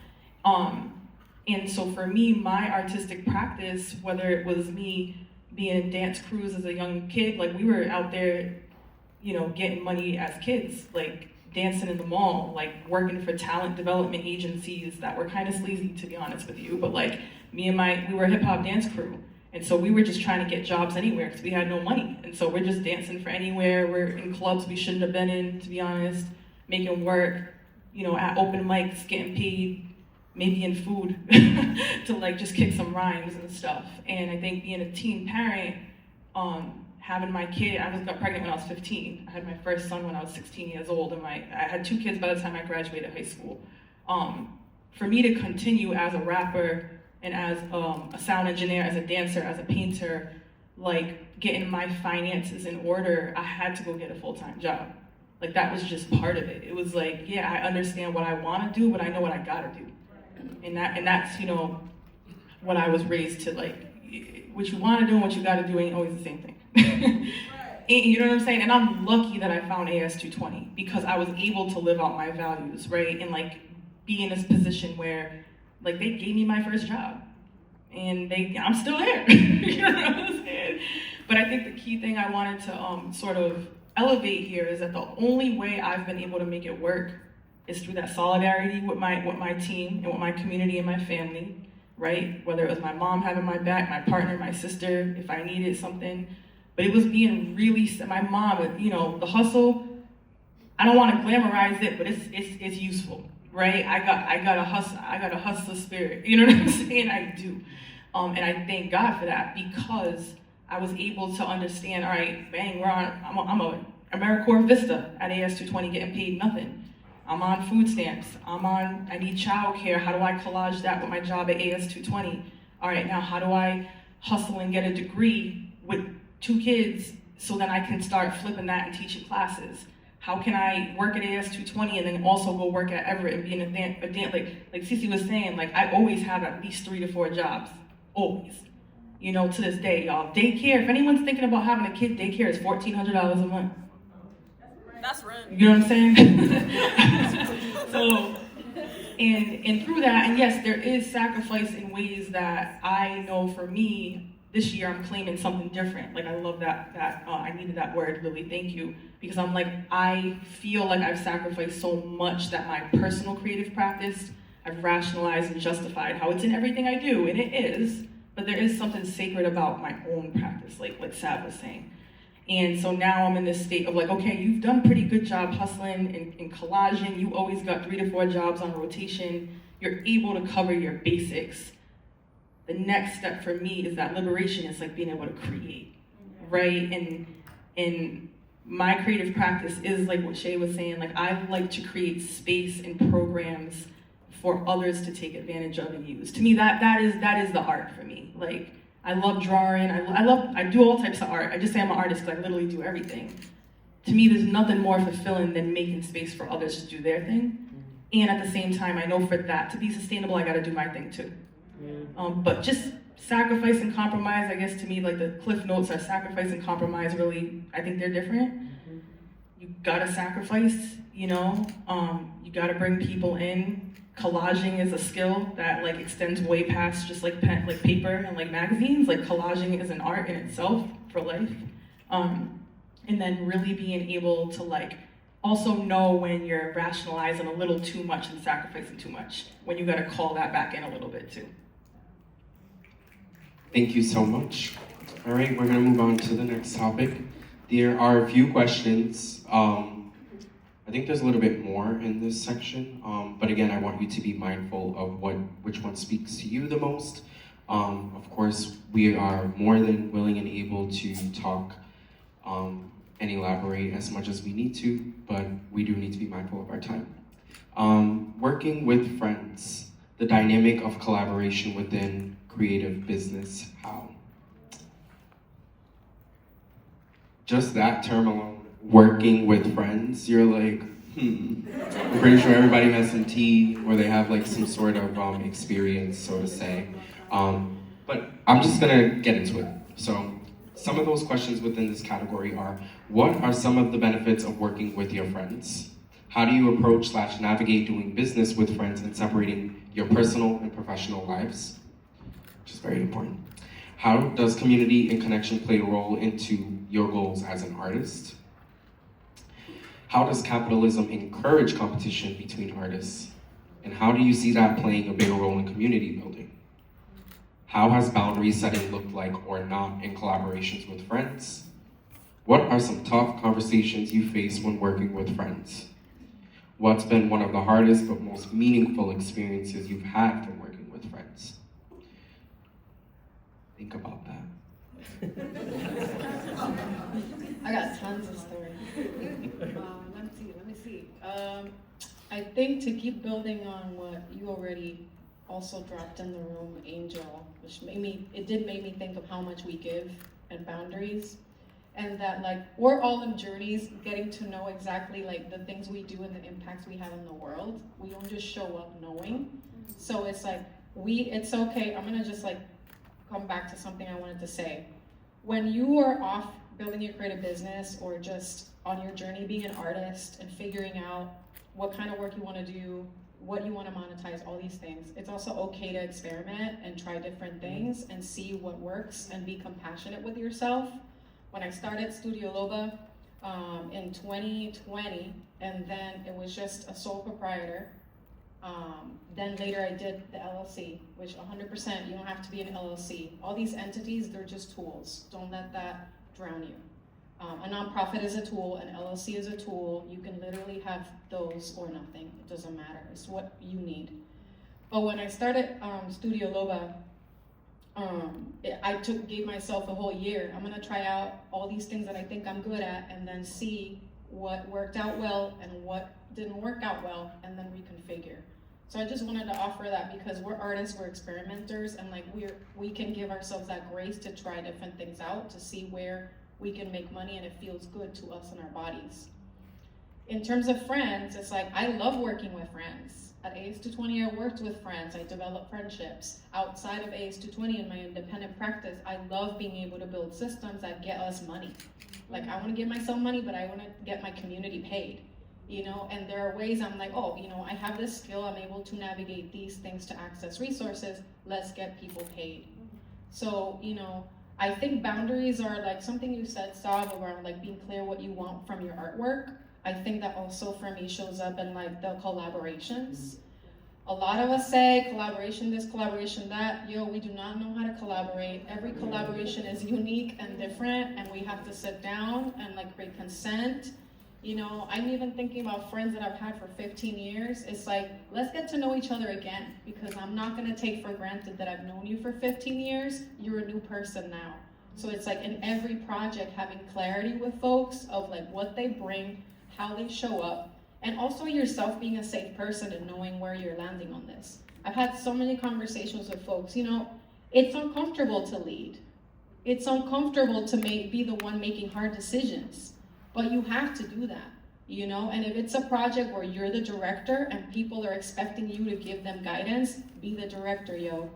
And so for me, my artistic practice, whether it was me being in dance crews as a young kid, like we were out there, you know, getting money as kids, like dancing in the mall, like working for talent development agencies that were kind of sleazy, to be honest with you. But like we were a hip hop dance crew. And so we were just trying to get jobs anywhere because we had no money. And so we're just dancing for anywhere. We're in clubs we shouldn't have been in, to be honest, making work, you know, at open mics, getting paid, maybe in food to like just kick some rhymes and stuff. And I think being a teen parent, having my kid, I got pregnant when I was 15. I had my first son when I was 16 years old, and I had 2 kids by the time I graduated high school. For me to continue as a rapper and as a sound engineer, as a dancer, as a painter, like getting my finances in order, I had to go get a full-time job. Like that was just part of it. It was like, yeah, I understand what I want to do, but I know what I gotta do. And that's, you know, what I was raised to, like, what you want to do and what you got to do ain't always the same thing. You know what I'm saying? And I'm lucky that I found AS220 because I was able to live out my values, right? And like be in this position where like they gave me my first job and I'm still there. You know what I'm saying? But I think the key thing I wanted to sort of elevate here is that the only way I've been able to make it work is through that solidarity with my team and with my community and my family, right? Whether it was my mom having my back, my partner, my sister, if I needed something. But it was being really, my mom, you know, the hustle, I don't want to glamorize it, but it's useful, right? I got a hustler spirit, you know what I'm saying? I do. And I thank God for that because I was able to understand, all right, bang, I'm a AmeriCorps Vista at AS220 getting paid nothing. I'm on food stamps. I need childcare. How do I collage that with my job at AS220? All right, now how do I hustle and get a degree with 2 kids so that I can start flipping that and teaching classes? How can I work at AS220 and then also go work at Everett and be in a dance, like Cece was saying, like I always have at least 3 to 4 jobs, always. You know, to this day, y'all. Daycare, if anyone's thinking about having a kid, daycare is $1,400 a month. That's rent. You know what I'm saying? So, and through that, and yes, there is sacrifice in ways that I know for me, this year I'm claiming something different. Like I love that I needed that word, Lily, thank you. Because I'm like, I feel like I've sacrificed so much that my personal creative practice, I've rationalized and justified how it's in everything I do, and it is, but there is something sacred about my own practice, like what Sav was saying. And so now I'm in this state of like, okay, you've done a pretty good job hustling and collaging. You always got 3 to 4 jobs on rotation. You're able to cover your basics. The next step for me is that liberation is like being able to create, right? And my creative practice is like what Shay was saying, like I like to create space and programs for others to take advantage of and use. To me, that is the art for me. Like, I love drawing, I do all types of art. I just say I'm an artist because I literally do everything. To me, there's nothing more fulfilling than making space for others to do their thing. And at the same time, I know for that to be sustainable, I gotta do my thing too. But just sacrifice and compromise, I guess to me, like the cliff notes are sacrifice and compromise really, I think they're different. You gotta sacrifice, you gotta bring people in. Collaging is a skill that like extends way past just like paper and like magazines. Like collaging is an art in itself for life. And then really being able to like also know when you're rationalizing a little too much and sacrificing too much, when you gotta call that back in a little bit too. Thank you so much. All right, we're gonna move on to the next topic. There are a few questions. I think there's a little bit more in this section, but again, I want you to be mindful of which one speaks to you the most. Of course, we are more than willing and able to talk and elaborate as much as we need to, but we do need to be mindful of our time. Working with friends, the dynamic of collaboration within creative business, how? Just that term alone, working with friends, you're like, I'm pretty sure everybody has some tea or they have like some sort of experience, so to say. But I'm just gonna get into it. So some of those questions within this category are, what are some of the benefits of working with your friends? How do you approach / navigate doing business with friends and separating your personal and professional lives? Which is very important. How does community and connection play a role into your goals as an artist? How does capitalism encourage competition between artists? And how do you see that playing a bigger role in community building? How has boundary setting looked like or not in collaborations with friends? What are some tough conversations you face when working with friends? What's been one of the hardest but most meaningful experiences you've had from working with friends? Think about that. I got tons of stories. Let me see. I think to keep building on what you already also dropped in the room, Angel, which did make me think of how much we give and boundaries. And that like, we're all in journeys getting to know exactly like the things we do and the impacts we have in the world. We don't just show up knowing. So it's like, it's okay, I'm gonna just like come back to something I wanted to say. When you are off building your creative business or just on your journey being an artist and figuring out what kind of work you want to do, what you want to monetize, all these things, it's also okay to experiment and try different things and see what works and be compassionate with yourself. When I started Studio Loba in 2020, and then it was just a sole proprietor. Then later I did the LLC, which 100%, you don't have to be an LLC. All these entities, they're just tools. Don't let that drown you. A nonprofit is a tool, an LLC is a tool. You can literally have those or nothing. It doesn't matter. It's what you need. But when I started Studio Loba, I gave myself a whole year. I'm gonna try out all these things that I think I'm good at and then see what worked out well and what didn't work out well, and then reconfigure. So I just wanted to offer that because we're artists, we're experimenters, and like we can give ourselves that grace to try different things out to see where we can make money and it feels good to us and our bodies. In terms of friends, it's like I love working with friends. At AS220, I worked with friends. I developed friendships. Outside of AS220 in my independent practice, I love being able to build systems that get us money. Like I want to give myself money, but I want to get my community paid. And there are ways I'm like, I have this skill, I'm able to navigate these things to access resources, let's get people paid. So, I think boundaries are like something you said, Sav, around like being clear what you want from your artwork. I think that also for me shows up in like the collaborations. A lot of us say collaboration this, collaboration that. We do not know how to collaborate. Every collaboration is unique and different, and we have to sit down and like create consent. I'm even thinking about friends that I've had for 15 years. It's like, let's get to know each other again, because I'm not gonna take for granted that I've known you for 15 years. You're a new person now. So it's like in every project having clarity with folks of like what they bring, how they show up, and also yourself being a safe person and knowing where you're landing on this. I've had so many conversations with folks, you know, it's uncomfortable to lead. It's uncomfortable to be the one making hard decisions, but you have to do that, you know? And if it's a project where you're the director and people are expecting you to give them guidance, be the director, yo.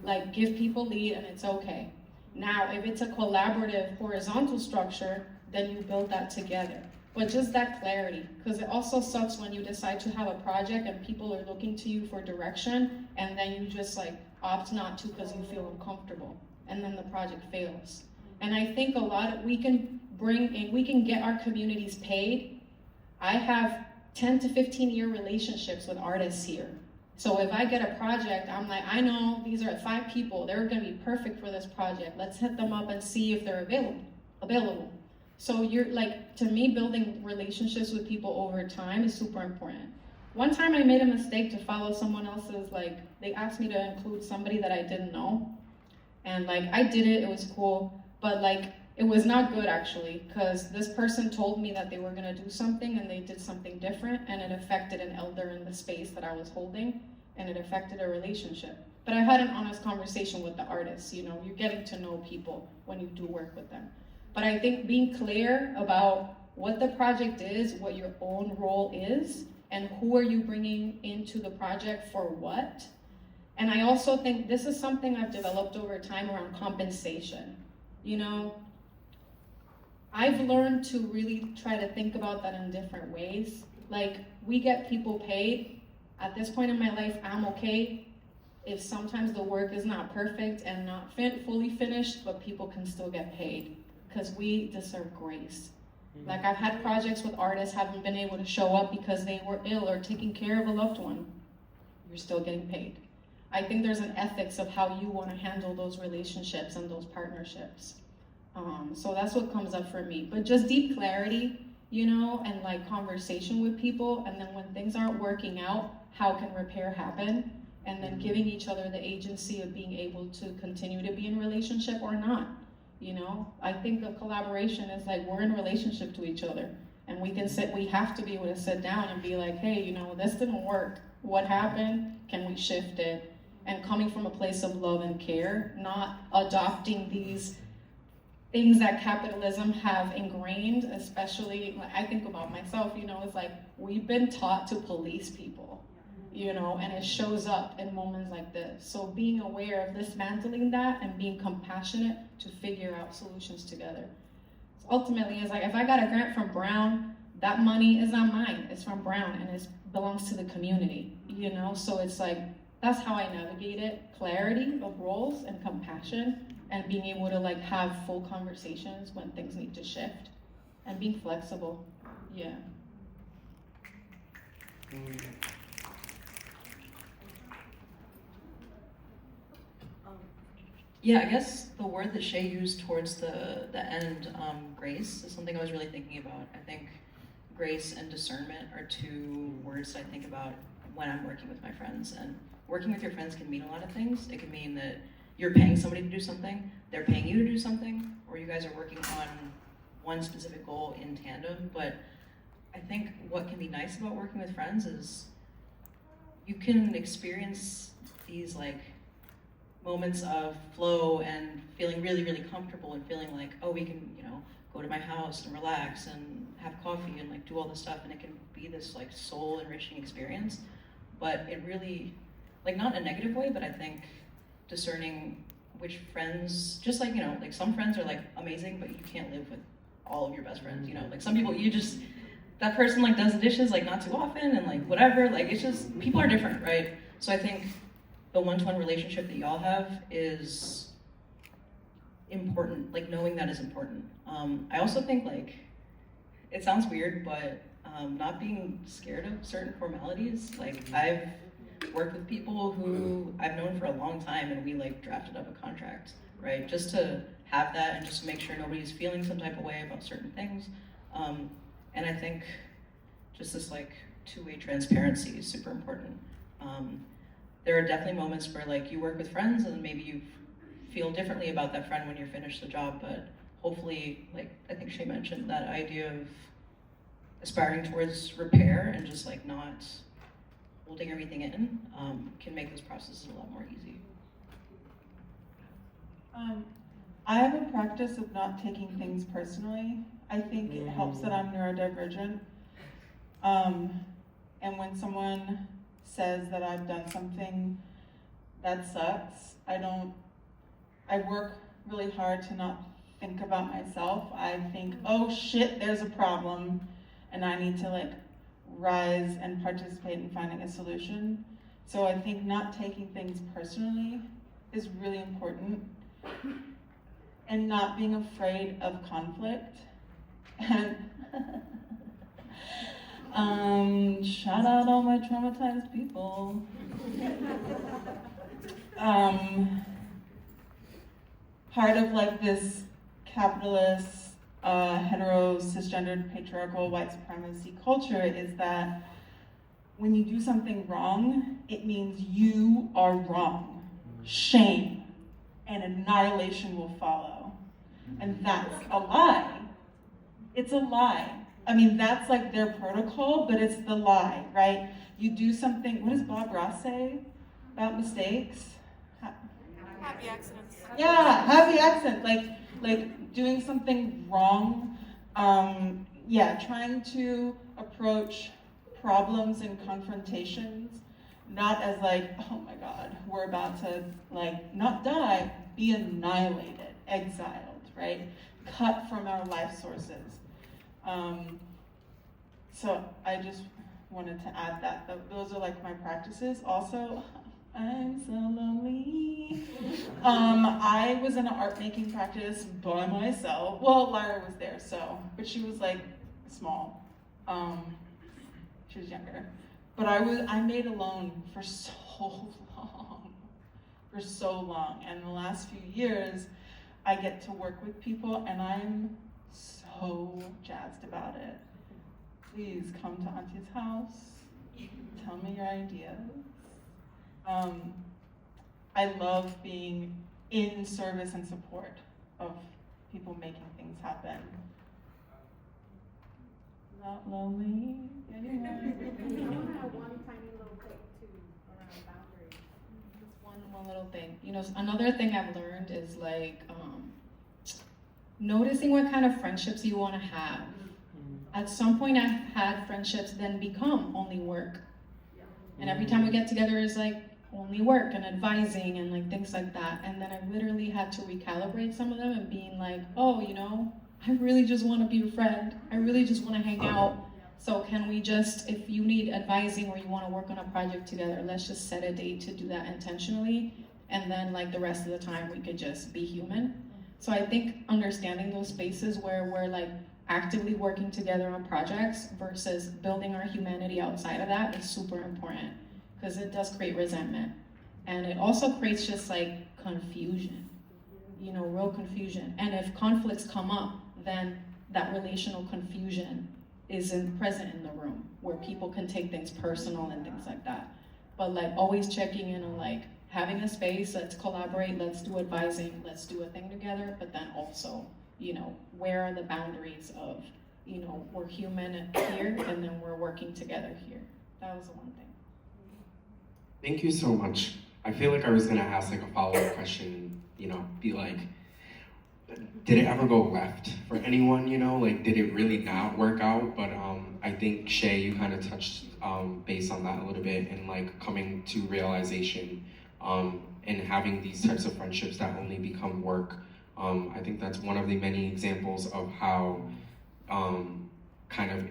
Like, give people lead and it's okay. Now, if it's a collaborative horizontal structure, then you build that together. But just that clarity, because it also sucks when you decide to have a project and people are looking to you for direction and then you just like opt not to because you feel uncomfortable and then the project fails. And I think we can get our communities paid. I have 10 to 15 year relationships with artists here. So if I get a project, I'm like, I know these are 5 people, they're gonna be perfect for this project. Let's hit them up and see if they're available. So you're like, to me, building relationships with people over time is super important. One time I made a mistake to follow someone else's, like, they asked me to include somebody that I didn't know. And like, I did it, it was cool, but like, it was not good actually, because this person told me that they were gonna do something and they did something different and it affected an elder in the space that I was holding and it affected a relationship. But I had an honest conversation with the artist, you know, you're getting to know people when you do work with them. But I think being clear about what the project is, what your own role is, and who are you bringing into the project for what. And I also think this is something I've developed over time around compensation. You know, I've learned to really try to think about that in different ways. Like, we get people paid. At this point in my life, I'm okay if sometimes the work is not perfect and not fully finished, but people can still get paid because we deserve grace. Like, I've had projects with artists haven't been able to show up because they were ill or taking care of a loved one. You're still getting paid. I think there's an ethics of how you want to handle those relationships and those partnerships. So that's what comes up for me. But just deep clarity, you know, and like conversation with people. And then when things aren't working out, how can repair happen? And then giving each other the agency of being able to continue to be in relationship or not. You know, I think a collaboration is like, we're in relationship to each other. And we have to be able to sit down and be like, hey, you know, this didn't work. What happened? Can we shift it? And coming from a place of love and care, not adopting these things that capitalism have ingrained, especially, like, I think about myself, you know, it's like, we've been taught to police people, you know, and it shows up in moments like this. So being aware of dismantling that and being compassionate to figure out solutions together. So ultimately, it's like, if I got a grant from Brown, that money is not mine, it's from Brown, and it belongs to the community, you know? So it's like, that's how I navigate it, clarity of roles and compassion, and being able to like have full conversations when things need to shift, and being flexible, yeah. Yeah, I guess the word that Shay used towards the end, grace, is something I was really thinking about. I think grace and discernment are 2 words that I think about when I'm working with my friends. And working with your friends can mean a lot of things. It can mean that you're paying somebody to do something, they're paying you to do something, or you guys are working on one specific goal in tandem. But I think what can be nice about working with friends is you can experience these like moments of flow and feeling really, really comfortable and feeling like, oh, we can, you know, go to my house and relax and have coffee and like do all this stuff, and it can be this like soul enriching experience. But it really, like, not in a negative way, but I think discerning which friends, just like, you know, like some friends are like amazing, but you can't live with all of your best friends, you know, like some people you just, that person like does the dishes like not too often and like whatever, like it's just, people are different, right? So I think the one-to-one relationship that y'all have is important, like knowing that is important. I also think like, it sounds weird, but not being scared of certain formalities. Like, I've worked with people who I've known for a long time and we like drafted up a contract, right? Just to have that and just to make sure nobody's feeling some type of way about certain things. And I think just this like 2-way transparency is super important. There are definitely moments where like you work with friends and maybe you've feel differently about that friend when you're finished the job, but hopefully, like I think she mentioned, that idea of aspiring towards repair and just like not holding everything in can make those processes a lot more easy. I have a practice of not taking things personally. I think it helps that I'm neurodivergent. And when someone says that I've done something that sucks, I work really hard to not think about myself. I think, oh shit, there's a problem, and I need to like rise and participate in finding a solution. So I think not taking things personally is really important, and not being afraid of conflict. And shout out all my traumatized people. Part of like this capitalist, hetero, cisgendered, patriarchal, white supremacy culture is that when you do something wrong, it means you are wrong. Shame and annihilation will follow. And that's a lie. It's a lie. I mean, that's like their protocol, but it's the lie, right? You do something, what does Bob Ross say about mistakes? Happy accidents. Yeah, happy accident, like doing something wrong. Trying to approach problems and confrontations, not as like, oh my God, we're about to like not die, be annihilated, exiled, right? Cut from our life sources. So I just wanted to add that those are like my practices. Also, I'm so lonely. I was in an art making practice by myself. Well, Lyra was there, but she was like small. She was younger. But I made alone for so long. And the last few years, I get to work with people, and I'm so jazzed about it. Please come to Auntie's house. Tell me your ideas. I love being in service and support of people making things happen. Not lonely anymore. One tiny little thing too around boundaries. Just one little thing. You know, another thing I've learned is like noticing what kind of friendships you want to have. At some point, I've had friendships then become only work, and every time we get together is like only work and advising and like things like that. And then I literally had to recalibrate some of them and being like, oh, you know, I really just want to be your friend. I really just want to hang out. So can we just, if you need advising or you want to work on a project together, let's just set a date to do that intentionally. And then like the rest of the time, we could just be human. So I think understanding those spaces where we're like actively working together on projects versus building our humanity outside of that is super important, because it does create resentment. And it also creates just like confusion, you know, real confusion. And if conflicts come up, then that relational confusion isn't present in the room, where people can take things personal and things like that. But like always checking in on like having a space, let's collaborate, let's do advising, let's do a thing together, but then also, you know, where are the boundaries of, you know, we're human here and then we're working together here. That was the one thing. Thank you so much. I feel like I was gonna ask like a follow-up question, you know, be like, did it ever go left for anyone, you know? Like, did it really not work out? But I think, Shay, you kind of touched base on that a little bit, and like coming to realization and having these types of friendships that only become work. I think that's one of the many examples of how kind of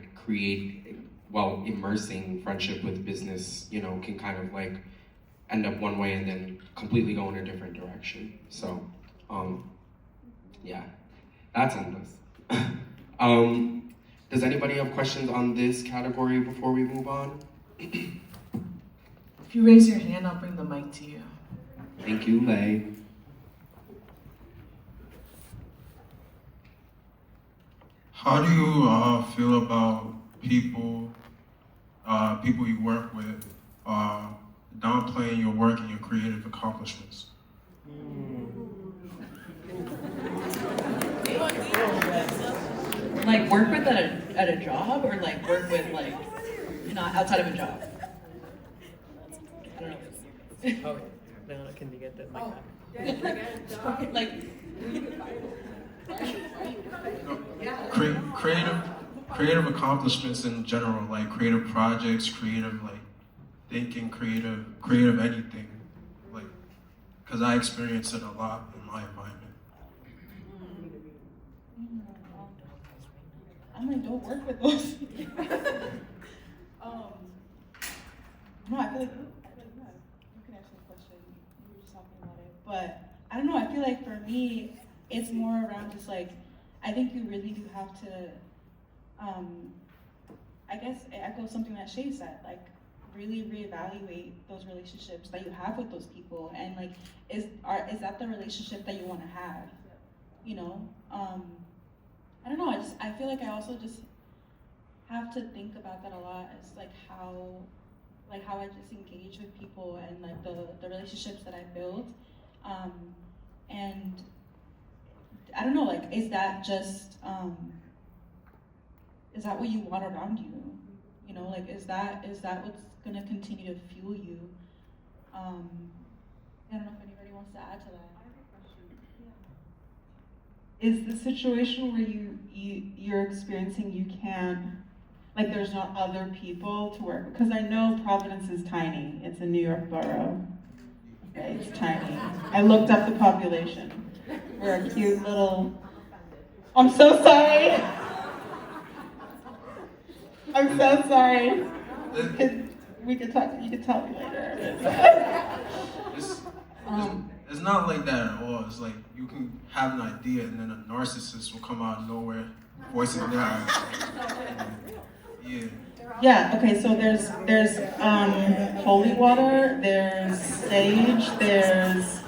immersing friendship with business, you know, can kind of like end up one way and then completely go in a different direction. So, yeah, that's endless. Does anybody have questions on this category before we move on? If you raise your hand, I'll bring the mic to you. Thank you, Lei. How do you feel about people you work with downplaying your work and your creative accomplishments? Like work with at a job, or like work with like not outside of a job? I don't know. Oh, no, can you get this like that? Like creative accomplishments in general, like creative projects, creative like thinking, creative anything, like because I experience it a lot in my environment. I'm like, don't work with those. No, I feel like yeah, you can answer the question. You were just talking about it, but I don't know. I feel like for me, it's more around just like I think you really do have to. I guess it echoes something that Shay said, like really reevaluate those relationships that you have with those people, and like is that the relationship that you want to have? You know, I don't know. I feel like I also just have to think about that a lot as like how I just engage with people and like the relationships that I build, and I don't know, like is that just is that what you want around you? You know, like is that what's gonna continue to fuel you? I don't know if anybody wants to add to that. I have a question. Is the situation where you're experiencing you can't, like there's not other people to work with? Because I know Providence is tiny. It's a New York borough. Okay, it's tiny. I looked up the population. We're a cute little. I'm so sorry. I'm so sorry. We could talk. You could tell me later. It's not like that at all. It's like you can have an idea and then a narcissist will come out of nowhere, voicing their idea. Yeah. Yeah, okay, so there's holy water, there's sage, there's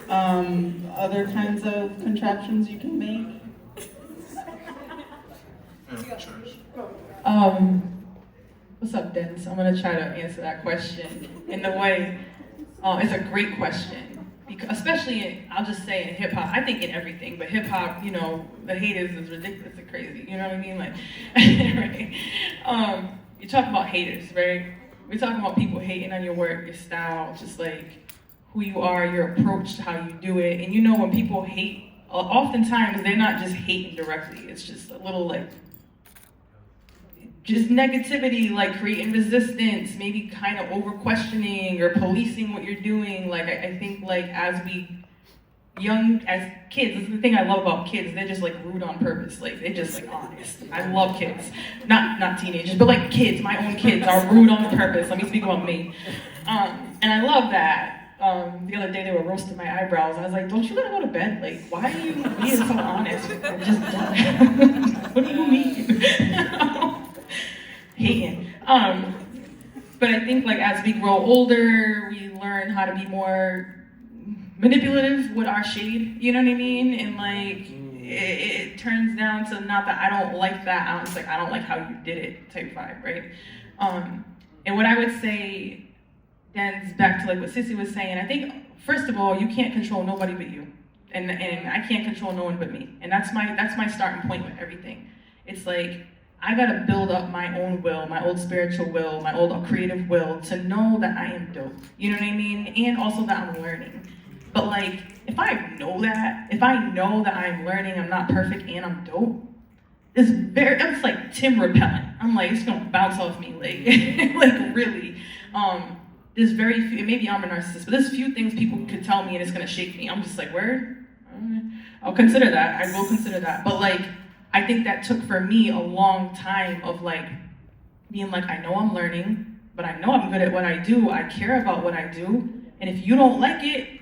other kinds of contraptions you can make. Yeah, church. What's up, Dennis? I'm gonna try to answer that question in the way, it's a great question. Because especially I'll just say in hip hop, I think in everything, but hip hop, you know, the haters is ridiculous and crazy, you know what I mean? Like, right? You talk about haters, right? We're talking about people hating on your work, your style, just like who you are, your approach to how you do it. And you know, when people hate, oftentimes they're not just hating directly, it's just a little like, just negativity, like creating resistance, maybe kind of over questioning or policing what you're doing. Like I think like as kids, this is the thing I love about kids, they're just like rude on purpose. Like they're just like honest. I love kids. Not teenagers, but like kids, my own kids are rude on purpose. Let me speak about me. And I love that. The other day they were roasting my eyebrows. I was like, don't you gotta go to bed? Like, why are you being so honest? I'm just done. What do you mean? Hating. But I think like as we grow older, we learn how to be more manipulative with our shade, you know what I mean? And like it turns down to not that I don't like that, it's like I don't like how you did it type vibe, right? And what I would say then back to like what Sissy was saying, I think first of all, you can't control nobody but you. And I can't control no one but me. And that's my starting point with everything. It's like I gotta build up my own will, my old spiritual will, my old creative will to know that I am dope. You know what I mean? And also that I'm learning. But like, if I know that I'm learning, I'm not perfect and I'm dope, it's like Tim repellent. I'm like, it's gonna bounce off me, like, like really. There's very few, maybe I'm a narcissist, but there's few things people could tell me and it's gonna shake me. I'm just like, word? I'll consider that, I will consider that. But like, I think that took for me a long time of like, being like, I know I'm learning, but I know I'm good at what I do, I care about what I do, and if you don't like it,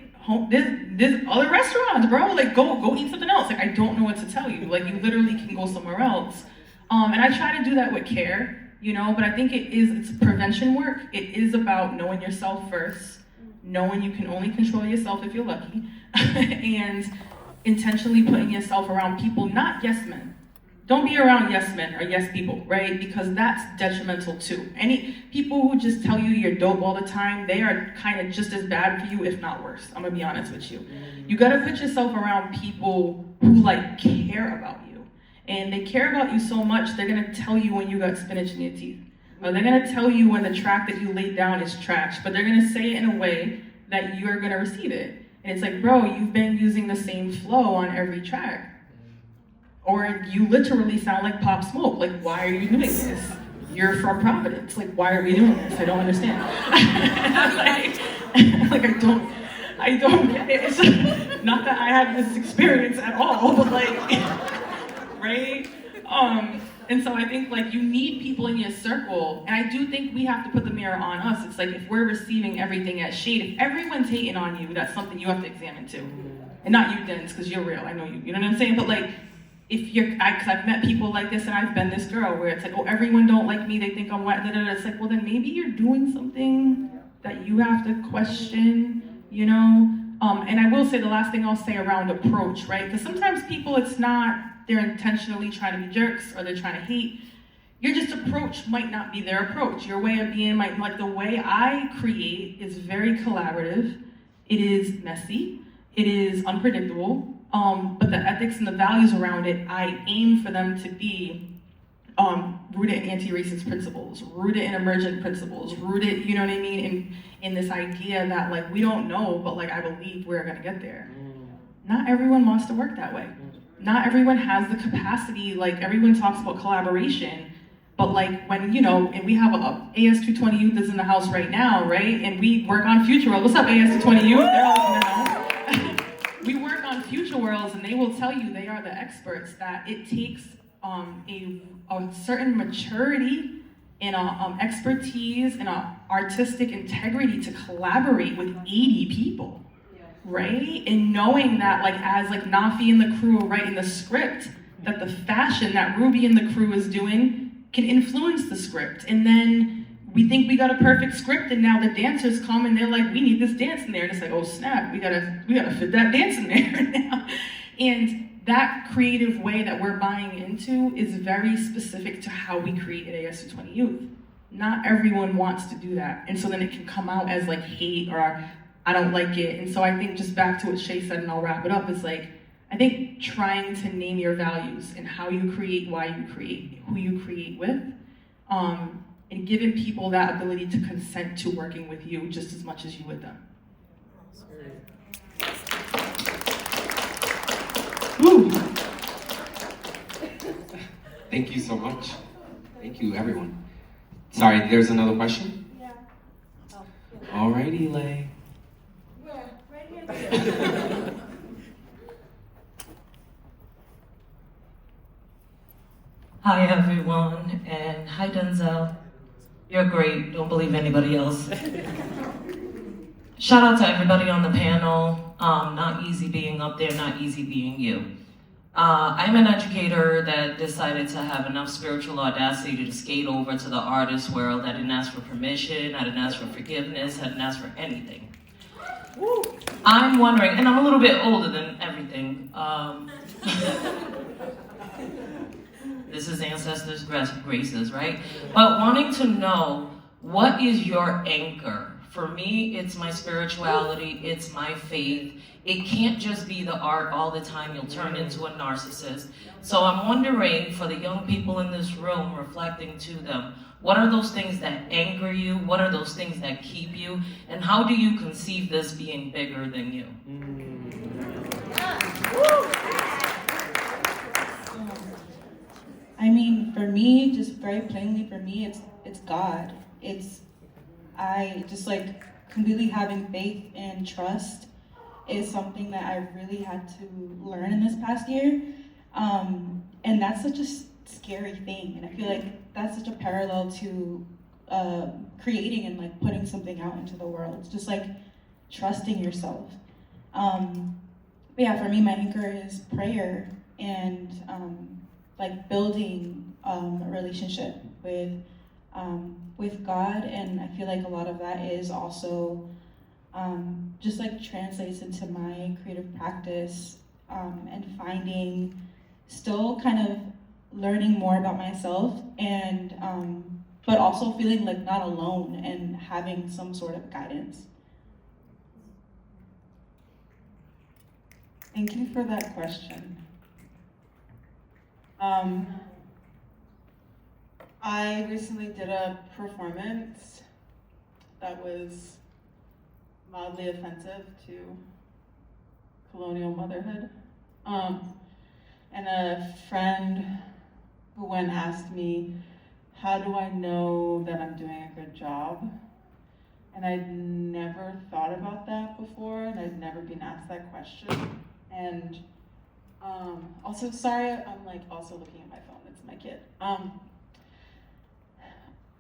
there's other restaurants, bro, like go eat something else. Like I don't know what to tell you, like you literally can go somewhere else. And I try to do that with care, you know, but I think it's prevention work. It is about knowing yourself first, knowing you can only control yourself if you're lucky, and intentionally putting yourself around people, not yes men. Don't be around yes men or yes people, right? Because that's detrimental too. Any people who just tell you you're dope all the time, they are kind of just as bad for you, if not worse. I'm gonna be honest with you. You gotta put yourself around people who like care about you. And they care about you so much, they're gonna tell you when you got spinach in your teeth. Or they're gonna tell you when the track that you laid down is trash, but they're gonna say it in a way that you're gonna receive it. And it's like, bro, you've been using the same flow on every track. Or you literally sound like Pop Smoke. Like, why are you doing this? You're from Providence. Like, why are we doing this? I don't understand. like I don't get it. It's not that I have this experience at all, but like, right? And so I think like you need people in your circle, and I do think we have to put the mirror on us. It's like if we're receiving everything as shade, if everyone's hating on you, that's something you have to examine too. And not you, Dennis, because you're real. I know you. You know what I'm saying? But like, if you're, because I've met people like this, and I've been this girl where it's like, oh, everyone don't like me. They think I'm white. It's like, well, then maybe you're doing something that you have to question. You know. And I will say the last thing I'll say around approach, right? Because sometimes people, it's not. They're intentionally trying to be jerks or they're trying to hate. Your just approach might not be their approach. Your way of being might, like the way I create is very collaborative. It is messy. It is unpredictable. But the ethics and the values around it, I aim for them to be rooted in anti-racist principles, rooted in emergent principles, rooted, you know what I mean, in this idea that like we don't know, but like I believe we're gonna get there. Not everyone wants to work that way. Not everyone has the capacity, like everyone talks about collaboration, but like when, you know, and we have a AS220 youth is in the house right now, right? And we work on Future World. What's up, AS220 youth? They're all in the house. We work on Future Worlds and they will tell you, they are the experts, that it takes a certain maturity and expertise and artistic integrity to collaborate with 80 people. Right? And knowing that like as like Nafi and the crew are writing the script, that the fashion that Ruby and the crew is doing can influence the script. And then we think we got a perfect script and now the dancers come and they're like, we need this dance in there. And it's like, oh snap, we gotta fit that dance in there now. And that creative way that we're buying into is very specific to how we create at AS220 Youth. Not everyone wants to do that. And so then it can come out as like hate or I don't like it. And so I think just back to what Shay said, and I'll wrap it up, is like, I think trying to name your values and how you create, why you create, who you create with, and giving people that ability to consent to working with you just as much as you with them. Woo. Thank you so much. Thank you, everyone. Sorry, there's another question? Yeah. Oh, Alrighty, Lay. Hi everyone, and hi Denzel. You're great, don't believe anybody else. Shout out to everybody on the panel. Not easy being up there, not easy being you. I'm an educator that decided to have enough spiritual audacity to skate over to the artist world. I didn't ask for permission, I didn't ask for forgiveness, I didn't ask for anything. I'm wondering, and I'm a little bit older than everything. This is ancestors' graces, right? But wanting to know, what is your anchor? For me, it's my spirituality, it's my faith. It can't just be the art all the time, you'll turn into a narcissist. So I'm wondering, for the young people in this room, reflecting to them, what are those things that anchor you? What are those things that keep you? And how do you conceive this being bigger than you? I mean, for me, just very plainly, for me, it's God. I just like completely having faith and trust is something that I really had to learn in this past year. And that's such a scary thing. And I feel like that's such a parallel to creating and like putting something out into the world. It's just like trusting yourself. But yeah, for me, my anchor is prayer and like building a relationship with God. And I feel like a lot of that is also just like translates into my creative practice and finding, still kind of learning more about myself and but also feeling like not alone and having some sort of guidance. Thank you for that question. I recently did a performance that was mildly offensive to colonial motherhood. And a friend who went asked me, how do I know that I'm doing a good job? And I'd never thought about that before, and I'd never been asked that question. And also, sorry, I'm like also looking at my phone, it's my kid.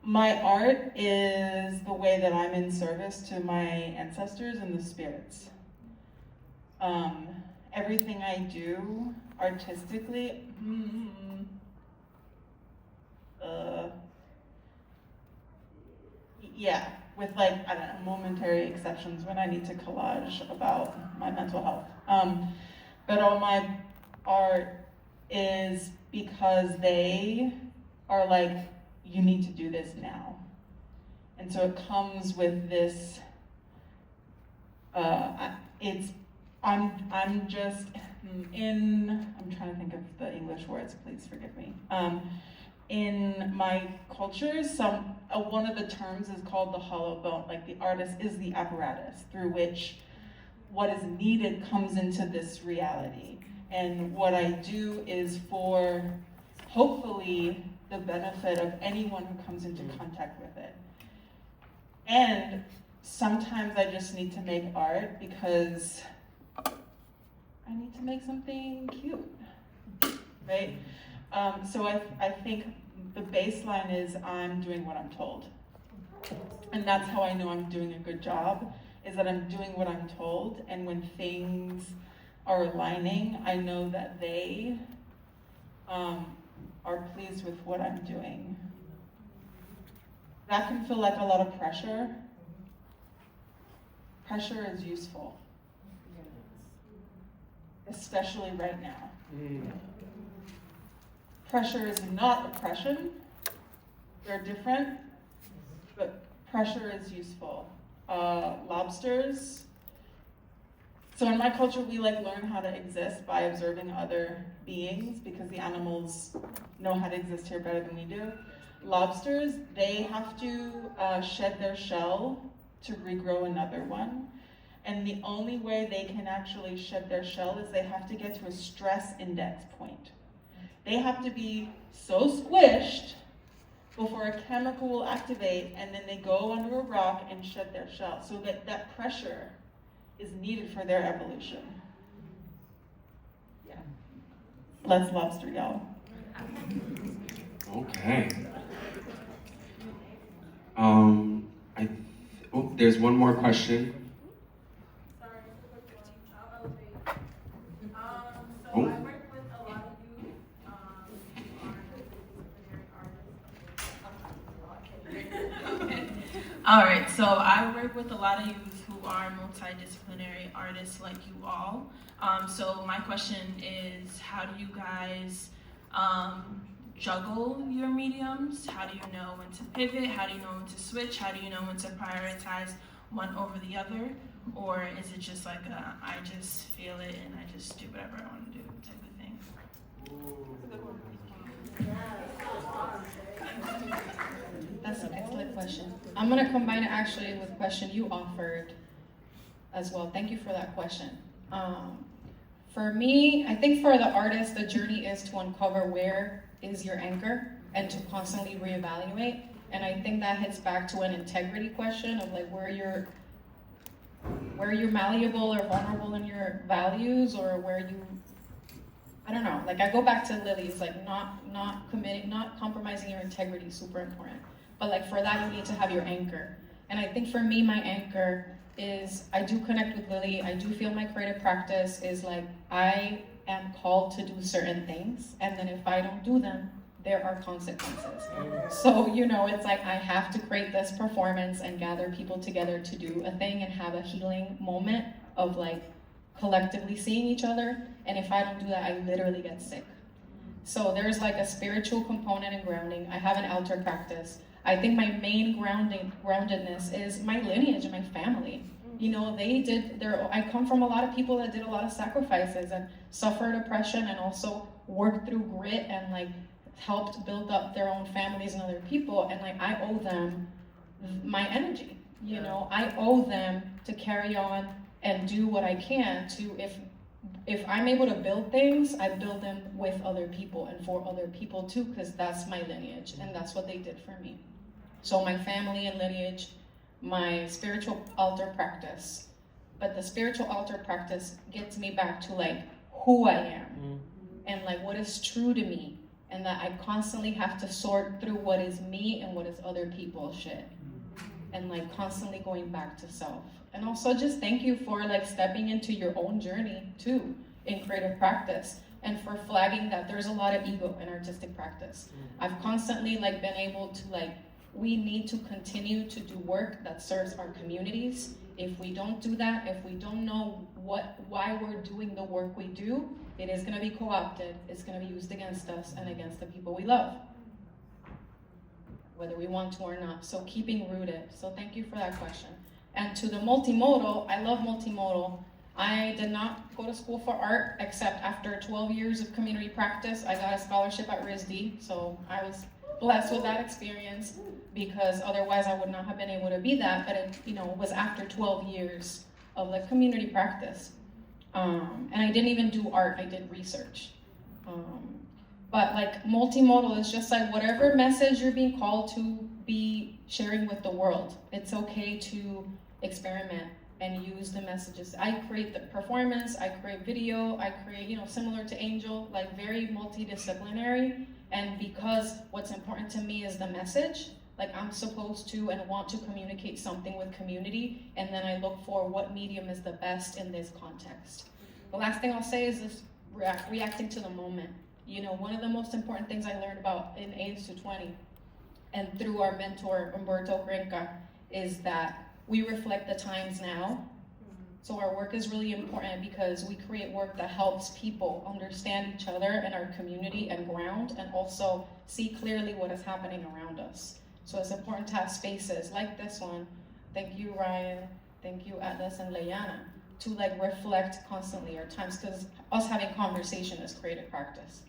My art is the way that I'm in service to my ancestors and the spirits. Everything I do artistically, yeah, with like, I don't know, momentary exceptions when I need to collage about my mental health. But all my art is because they are like, you need to do this now. And so it comes with this, I'm just I'm trying to think of the English words, please forgive me. In my culture, one of the terms is called the hollow bone, like the artist is the apparatus through which what is needed comes into this reality. And what I do is for, hopefully, the benefit of anyone who comes into contact with it. And sometimes I just need to make art because I need to make something cute, right? So I think the baseline is I'm doing what I'm told. And that's how I know I'm doing a good job, is that I'm doing what I'm told, and when things are aligning, I know that they are pleased with what I'm doing. That can feel like a lot of pressure. Pressure is useful, especially right now. Pressure is not oppression. They're different, but pressure is useful. Lobsters. So in my culture, we like learn how to exist by observing other beings because the animals know how to exist here better than we do. Lobsters, they have to shed their shell to regrow another one. And the only way they can actually shed their shell is they have to get to a stress index point. They have to be so squished before a chemical will activate, and then they go under a rock and shed their shell. So that pressure is needed for their evolution. Yeah. Let's lobster, y'all. Okay. There's one more question. Sorry, I'll elevate. So I work with a lot of youth who are multidisciplinary artists. All right, so I work with a lot of youth who are multidisciplinary artists like you all. So my question is, how do you guys juggle your mediums? How do you know when to pivot? How do you know when to switch? How do you know when to prioritize one over the other? Or is it just like I just feel it and I just do whatever I want to do type of thing? That's an excellent question. I'm gonna combine it actually with a question you offered as well. Thank you for that question. For me, I think for the artist, the journey is to uncover where is your anchor and to constantly reevaluate. And I think that hits back to an integrity question of like where you're malleable or vulnerable in your values, or where you, I don't know, like I go back to Lily's, like not committing, not compromising your integrity is super important. But like for that, you need to have your anchor. And I think for me, my anchor is I do connect with Lily. I do feel my creative practice is like I am called to do certain things, and then if I don't do them, there are consequences. So, it's like I have to create this performance and gather people together to do a thing and have a healing moment of like collectively seeing each other. And if I don't do that, I literally get sick. So there's like a spiritual component and grounding. I have an altar practice. I think my main groundedness is my lineage and my family. I come from a lot of people that did a lot of sacrifices and suffered oppression and also worked through grit and like helped build up their own families and other people, and like I owe them my energy, you know, I owe them to carry on and do what I can to, if I'm able to build things, I build them with other people and for other people too, because that's my lineage and that's what they did for me. So my family and lineage, my spiritual altar practice, but the spiritual altar practice gets me back to like who I am and like what is true to me, and that I constantly have to sort through what is me and what is other people's shit, and like constantly going back to self. And also just thank you for like stepping into your own journey too in creative practice, and for flagging that there's a lot of ego in artistic practice. I've constantly like been able to like, we need to continue to do work that serves our communities. If we don't do that, if we don't know why we're doing the work we do, it is gonna be co-opted, it's gonna be used against us and against the people we love, whether we want to or not. So keeping rooted. So thank you for that question. And to the multimodal, I love multimodal. I did not go to school for art, except after 12 years of community practice, I got a scholarship at RISD. So I was blessed with that experience, because otherwise I would not have been able to be that. But it, you know, was after 12 years of like community practice. And I didn't even do art, I did research. But like multimodal is just like whatever message you're being called to be sharing with the world. It's okay to experiment and use the messages. I create the performance, I create video, I create, you know, similar to Angel, like very multidisciplinary. And because what's important to me is the message, like I'm supposed to and want to communicate something with community, and then I look for what medium is the best in this context. The last thing I'll say is this reacting to the moment. You know, one of the most important things I learned about in AIDS to 20 and through our mentor, Umberto Cuenca, is that we reflect the times now. So our work is really important because we create work that helps people understand each other and our community and ground, and also see clearly what is happening around us. So it's important to have spaces like this one. Thank you, Ryan. Thank you, Atlás and Leiyana, to like reflect constantly our times, because us having conversation is creative practice.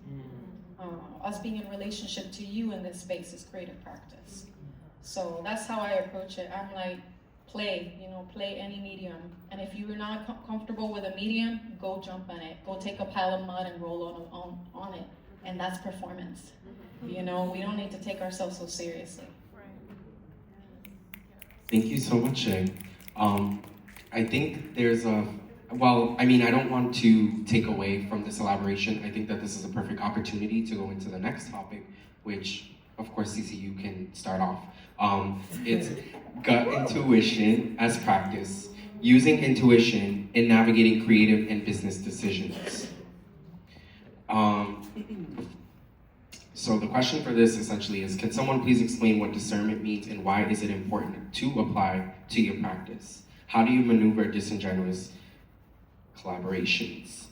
Us being in relationship to you in this space is creative practice. So that's how I approach it. I'm like, play, you know, play any medium. And if you're not comfortable with a medium, go jump on it. Go take a pile of mud and roll on it. And that's performance. You know, we don't need to take ourselves so seriously. Thank you so much, Shay. I think there's well, I mean, I don't want to take away from this elaboration. I think that this is a perfect opportunity to go into the next topic, which, of course, CCU can start off. It's gut intuition as practice, using intuition in navigating creative and business decisions. So the question for this essentially is, can someone please explain what discernment means and why is it important to apply to your practice? How do you maneuver disingenuous collaborations?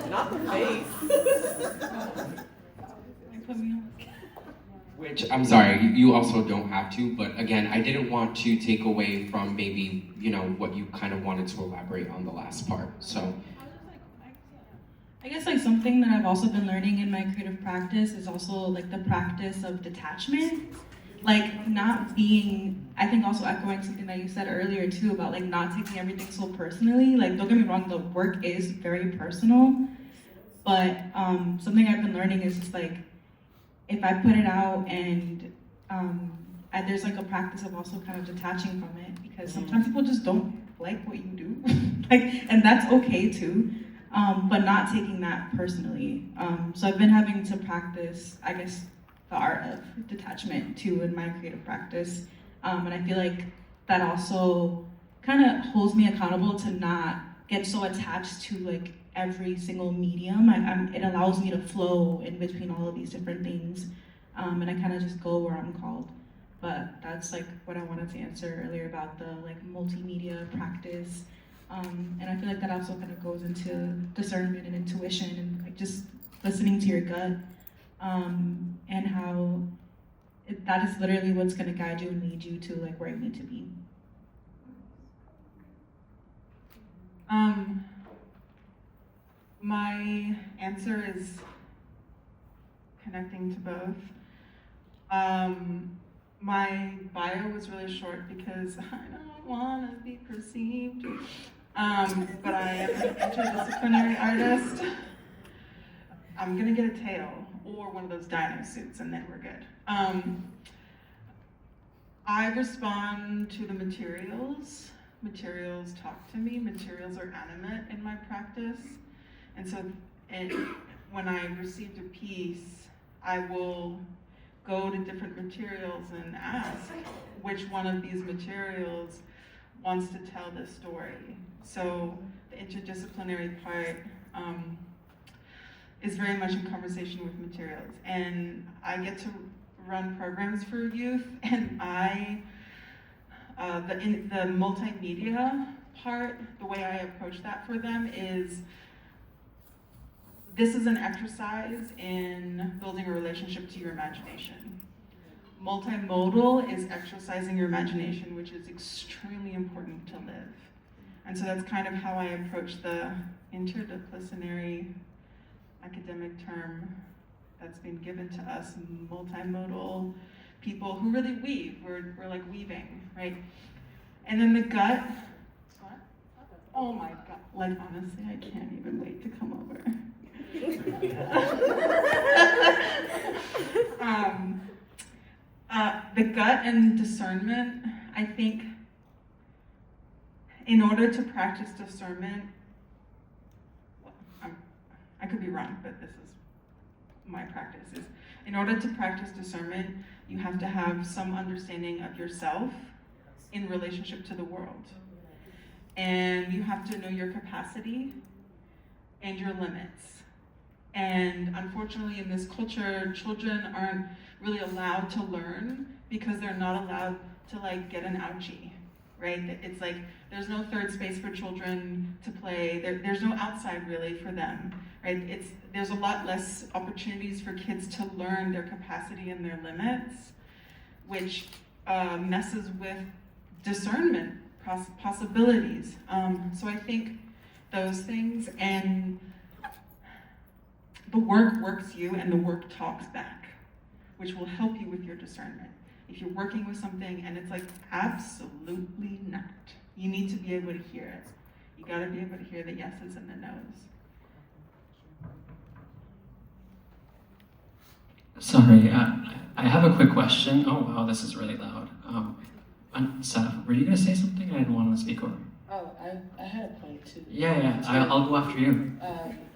Not the face. Which, I'm sorry, you also don't have to, but again, I didn't want to take away from maybe, you know, what you kind of wanted to elaborate on the last part, so. I guess like something that I've also been learning in my creative practice is also like the practice of detachment. Like not being, I think also echoing something that you said earlier too about like not taking everything so personally. Like don't get me wrong, the work is very personal, but something I've been learning is just like, if I put it out and there's like a practice of also kind of detaching from it, because sometimes people just don't like what you do, like, and that's okay too. But not taking that personally. So I've been having to practice, I guess, the art of detachment too in my creative practice. And I feel like that also kind of holds me accountable to not get so attached to like every single medium. It allows me to flow in between all of these different things. And I kind of just go where I'm called. But that's like what I wanted to answer earlier about the like multimedia practice. And I feel like that also kind of goes into discernment and intuition and like just listening to your gut, and how that is literally what's going to guide you and lead you to like where you need to be. My answer is connecting to both. My bio was really short because I don't want to be perceived, but I am an interdisciplinary artist. I'm gonna get a tail or one of those dino suits and then we're good. I respond to the materials. Materials talk to me. Materials are animate in my practice. And so when I received a piece, I will go to different materials and ask which one of these materials wants to tell this story. So the interdisciplinary part is very much in conversation with materials. And I get to run programs for youth, and the multimedia part, the way I approach that for them is, this is an exercise in building a relationship to your imagination. Multimodal is exercising your imagination, which is extremely important to live. And so that's kind of how I approach the interdisciplinary academic term that's been given to us, multimodal people who really weave. We're like weaving, right? And then the gut, what? Oh my God, like honestly, I can't even wait to come over. The gut and discernment, I think, in order to practice discernment, I could be wrong, but this is my practice, is in order to practice discernment, you have to have some understanding of yourself in relationship to the world. And you have to know your capacity and your limits. And unfortunately in this culture, children aren't really allowed to learn because they're not allowed to like get an ouchie, right? It's like, there's no third space for children to play. There's no outside really for them, right? There's a lot less opportunities for kids to learn their capacity and their limits, which messes with discernment possibilities. So I think those things, and the work works you and the work talks back, which will help you with your discernment. If you're working with something and it's like, absolutely not, you need to be able to hear it. You gotta be able to hear the yeses and the nos. Sorry, I have a quick question. Oh wow, this is really loud. Seth, were you gonna say something? I didn't want to speak over. Oh, I had a point too. Yeah, I'll go after you.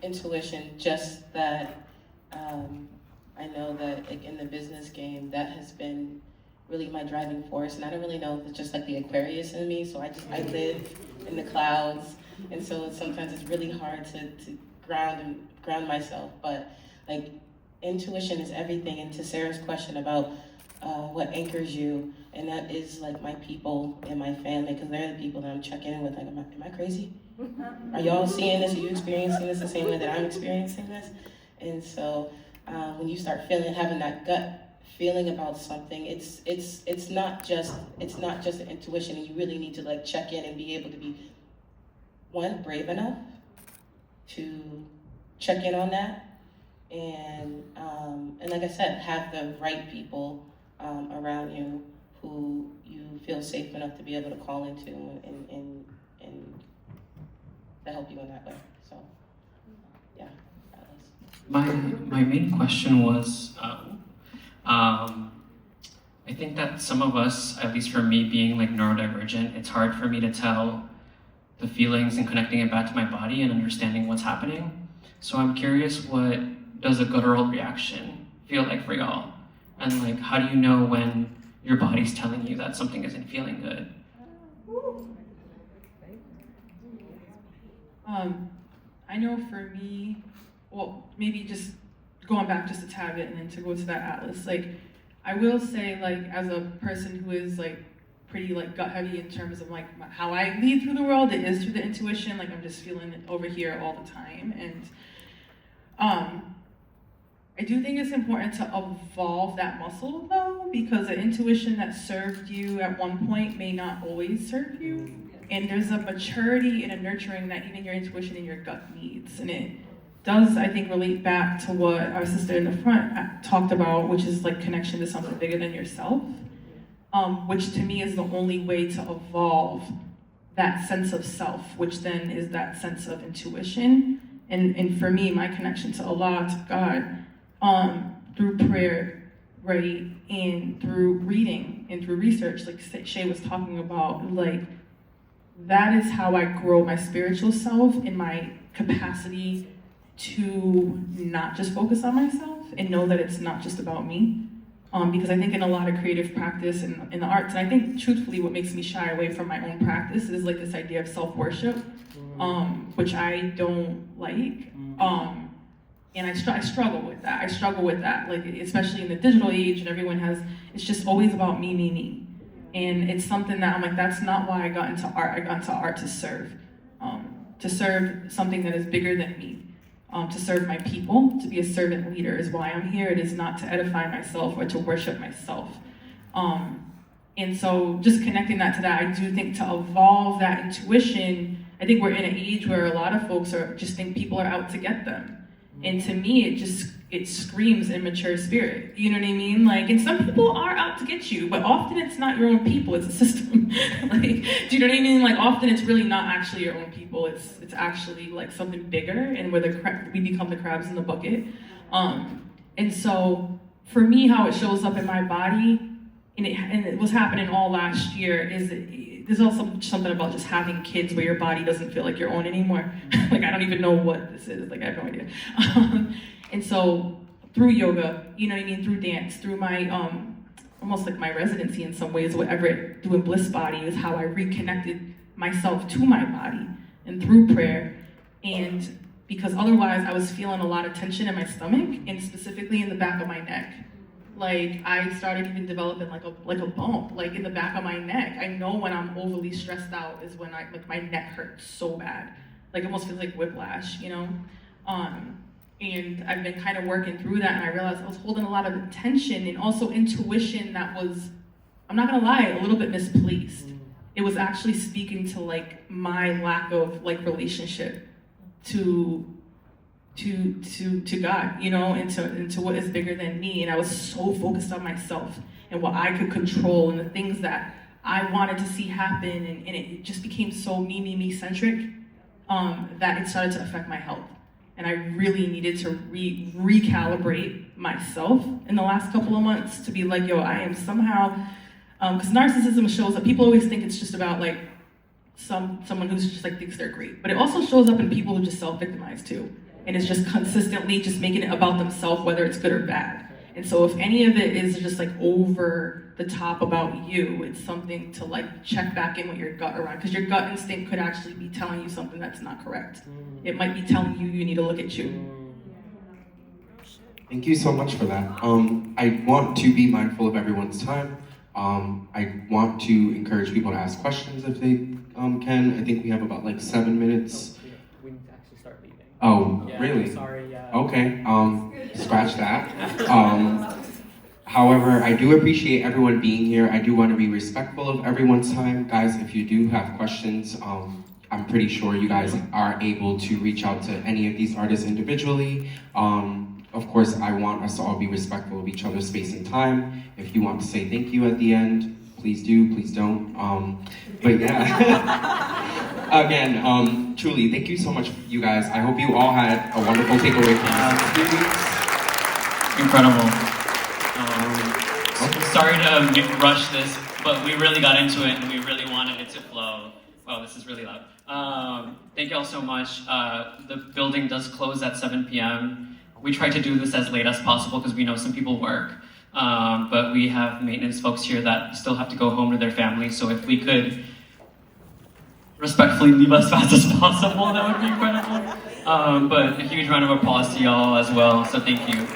Intuition, just that I know that like, in the business game, that has been really my driving force, and I don't really know if it's just like the Aquarius in me, so I live in the clouds, and so sometimes it's really hard to ground myself, but like intuition is everything. And to Sarah's question about what anchors you, and that is like my people and my family, because they're the people that I'm checking in with. Like, am I crazy? Are y'all seeing this? Are you experiencing this the same way that I'm experiencing this? And so when you start having that gut feeling about something, it's not just an intuition, and you really need to like check in and be able to be brave enough to check in on that, and like I said, have the right people around you who you feel safe enough to be able to call into and to help you in that way. So yeah, My main question was, I think that some of us, at least for me being like neurodivergent, it's hard for me to tell the feelings and connecting it back to my body and understanding what's happening. So I'm curious, what does a guttural reaction feel like for y'all? And like, how do you know when your body's telling you that something isn't feeling good? I know for me, well, maybe just going back just a tad bit and then to go to that Atlas, like, I will say, like, as a person who is, like, pretty, like, gut heavy in terms of, like, how I lead through the world, it is through the intuition, like, I'm just feeling it over here all the time, and, I do think it's important to evolve that muscle, though, because the intuition that served you at one point may not always serve you And there's a maturity and a nurturing that even your intuition and your gut needs. And it does, I think, relate back to what our sister in the front talked about, which is like connection to something bigger than yourself, which to me is the only way to evolve that sense of self, which then is that sense of intuition. And for me, my connection to Allah, to God, through prayer, right, and through reading and through research, like Shay was talking about, like, that is how I grow my spiritual self and my capacity to not just focus on myself and know that it's not just about me. Because I think in a lot of creative practice and in the arts, and I think truthfully what makes me shy away from my own practice is like this idea of self-worship, which I don't like. And I struggle with that. I struggle with that, like especially in the digital age, and everyone has, it's just always about me, me, me. And it's something that I'm like, that's not why I got into art. I got into art to serve something that is bigger than me. To serve my people, to be a servant leader is why I'm here. It is not to edify myself or to worship myself. And so just connecting that to that, I do think to evolve that intuition, I think we're in an age where a lot of folks just think people are out to get them. And to me, it screams immature spirit. You know what I mean? Like, and some people are out to get you, but often it's not your own people, it's a system. Like, do you know what I mean? Like, often it's really not actually your own people, it's actually like something bigger, and where we become the crabs in the bucket. And so, for me, how it shows up in my body, and it was happening all last year, is there's also something about just having kids where your body doesn't feel like your own anymore. Like, I don't even know what this is. Like, I have no idea. And so, through yoga, you know what I mean, through dance, through my, almost like my residency in some ways, whatever, doing Bliss Body is how I reconnected myself to my body, and through prayer. And because otherwise I was feeling a lot of tension in my stomach, and specifically in the back of my neck. Like, I started even developing like a bump, like in the back of my neck. I know when I'm overly stressed out is when like my neck hurts so bad. Like, it almost feels like whiplash, you know? And I've been kind of working through that, and I realized I was holding a lot of tension and also intuition that was, I'm not gonna lie, a little bit misplaced. It was actually speaking to like my lack of like relationship to God, you know, and to what is bigger than me. And I was so focused on myself and what I could control and the things that I wanted to see happen, and it just became so me centric, that it started to affect my health. And I really needed to recalibrate myself in the last couple of months to be like, yo, I am somehow, because narcissism shows up, people always think it's just about like someone who's just like thinks they're great, but it also shows up in people who just self-victimize too. And it's just consistently just making it about themselves, whether it's good or bad. And so if any of it is just like over the top about you, it's something to like check back in with your gut around, because your gut instinct could actually be telling you something that's not correct. It might be telling you you need to look at you. Thank you so much for that. I want to be mindful of everyone's time. I want to encourage people to ask questions if they can. I think we have about like 7 minutes. We need to actually start leaving. Oh, yeah, really? I'm sorry, yeah. Okay, scratch that. However, I do appreciate everyone being here. I do want to be respectful of everyone's time. Guys, if you do have questions, I'm pretty sure you guys are able to reach out to any of these artists individually. Of course, I want us to all be respectful of each other's space and time. If you want to say thank you at the end, please do, please don't. But yeah, again, truly, thank you so much, you guys. I hope you all had a wonderful takeaway from this experience. Incredible. Sorry to rush this, but we really got into it and we really wanted it to flow. Wow, this is really loud. Thank you all so much. The building does close at 7 p.m. We try to do this as late as possible because we know some people work. But we have maintenance folks here that still have to go home to their families. So if we could respectfully leave as fast as possible, that would be incredible. But a huge round of applause to y'all as well. So thank you.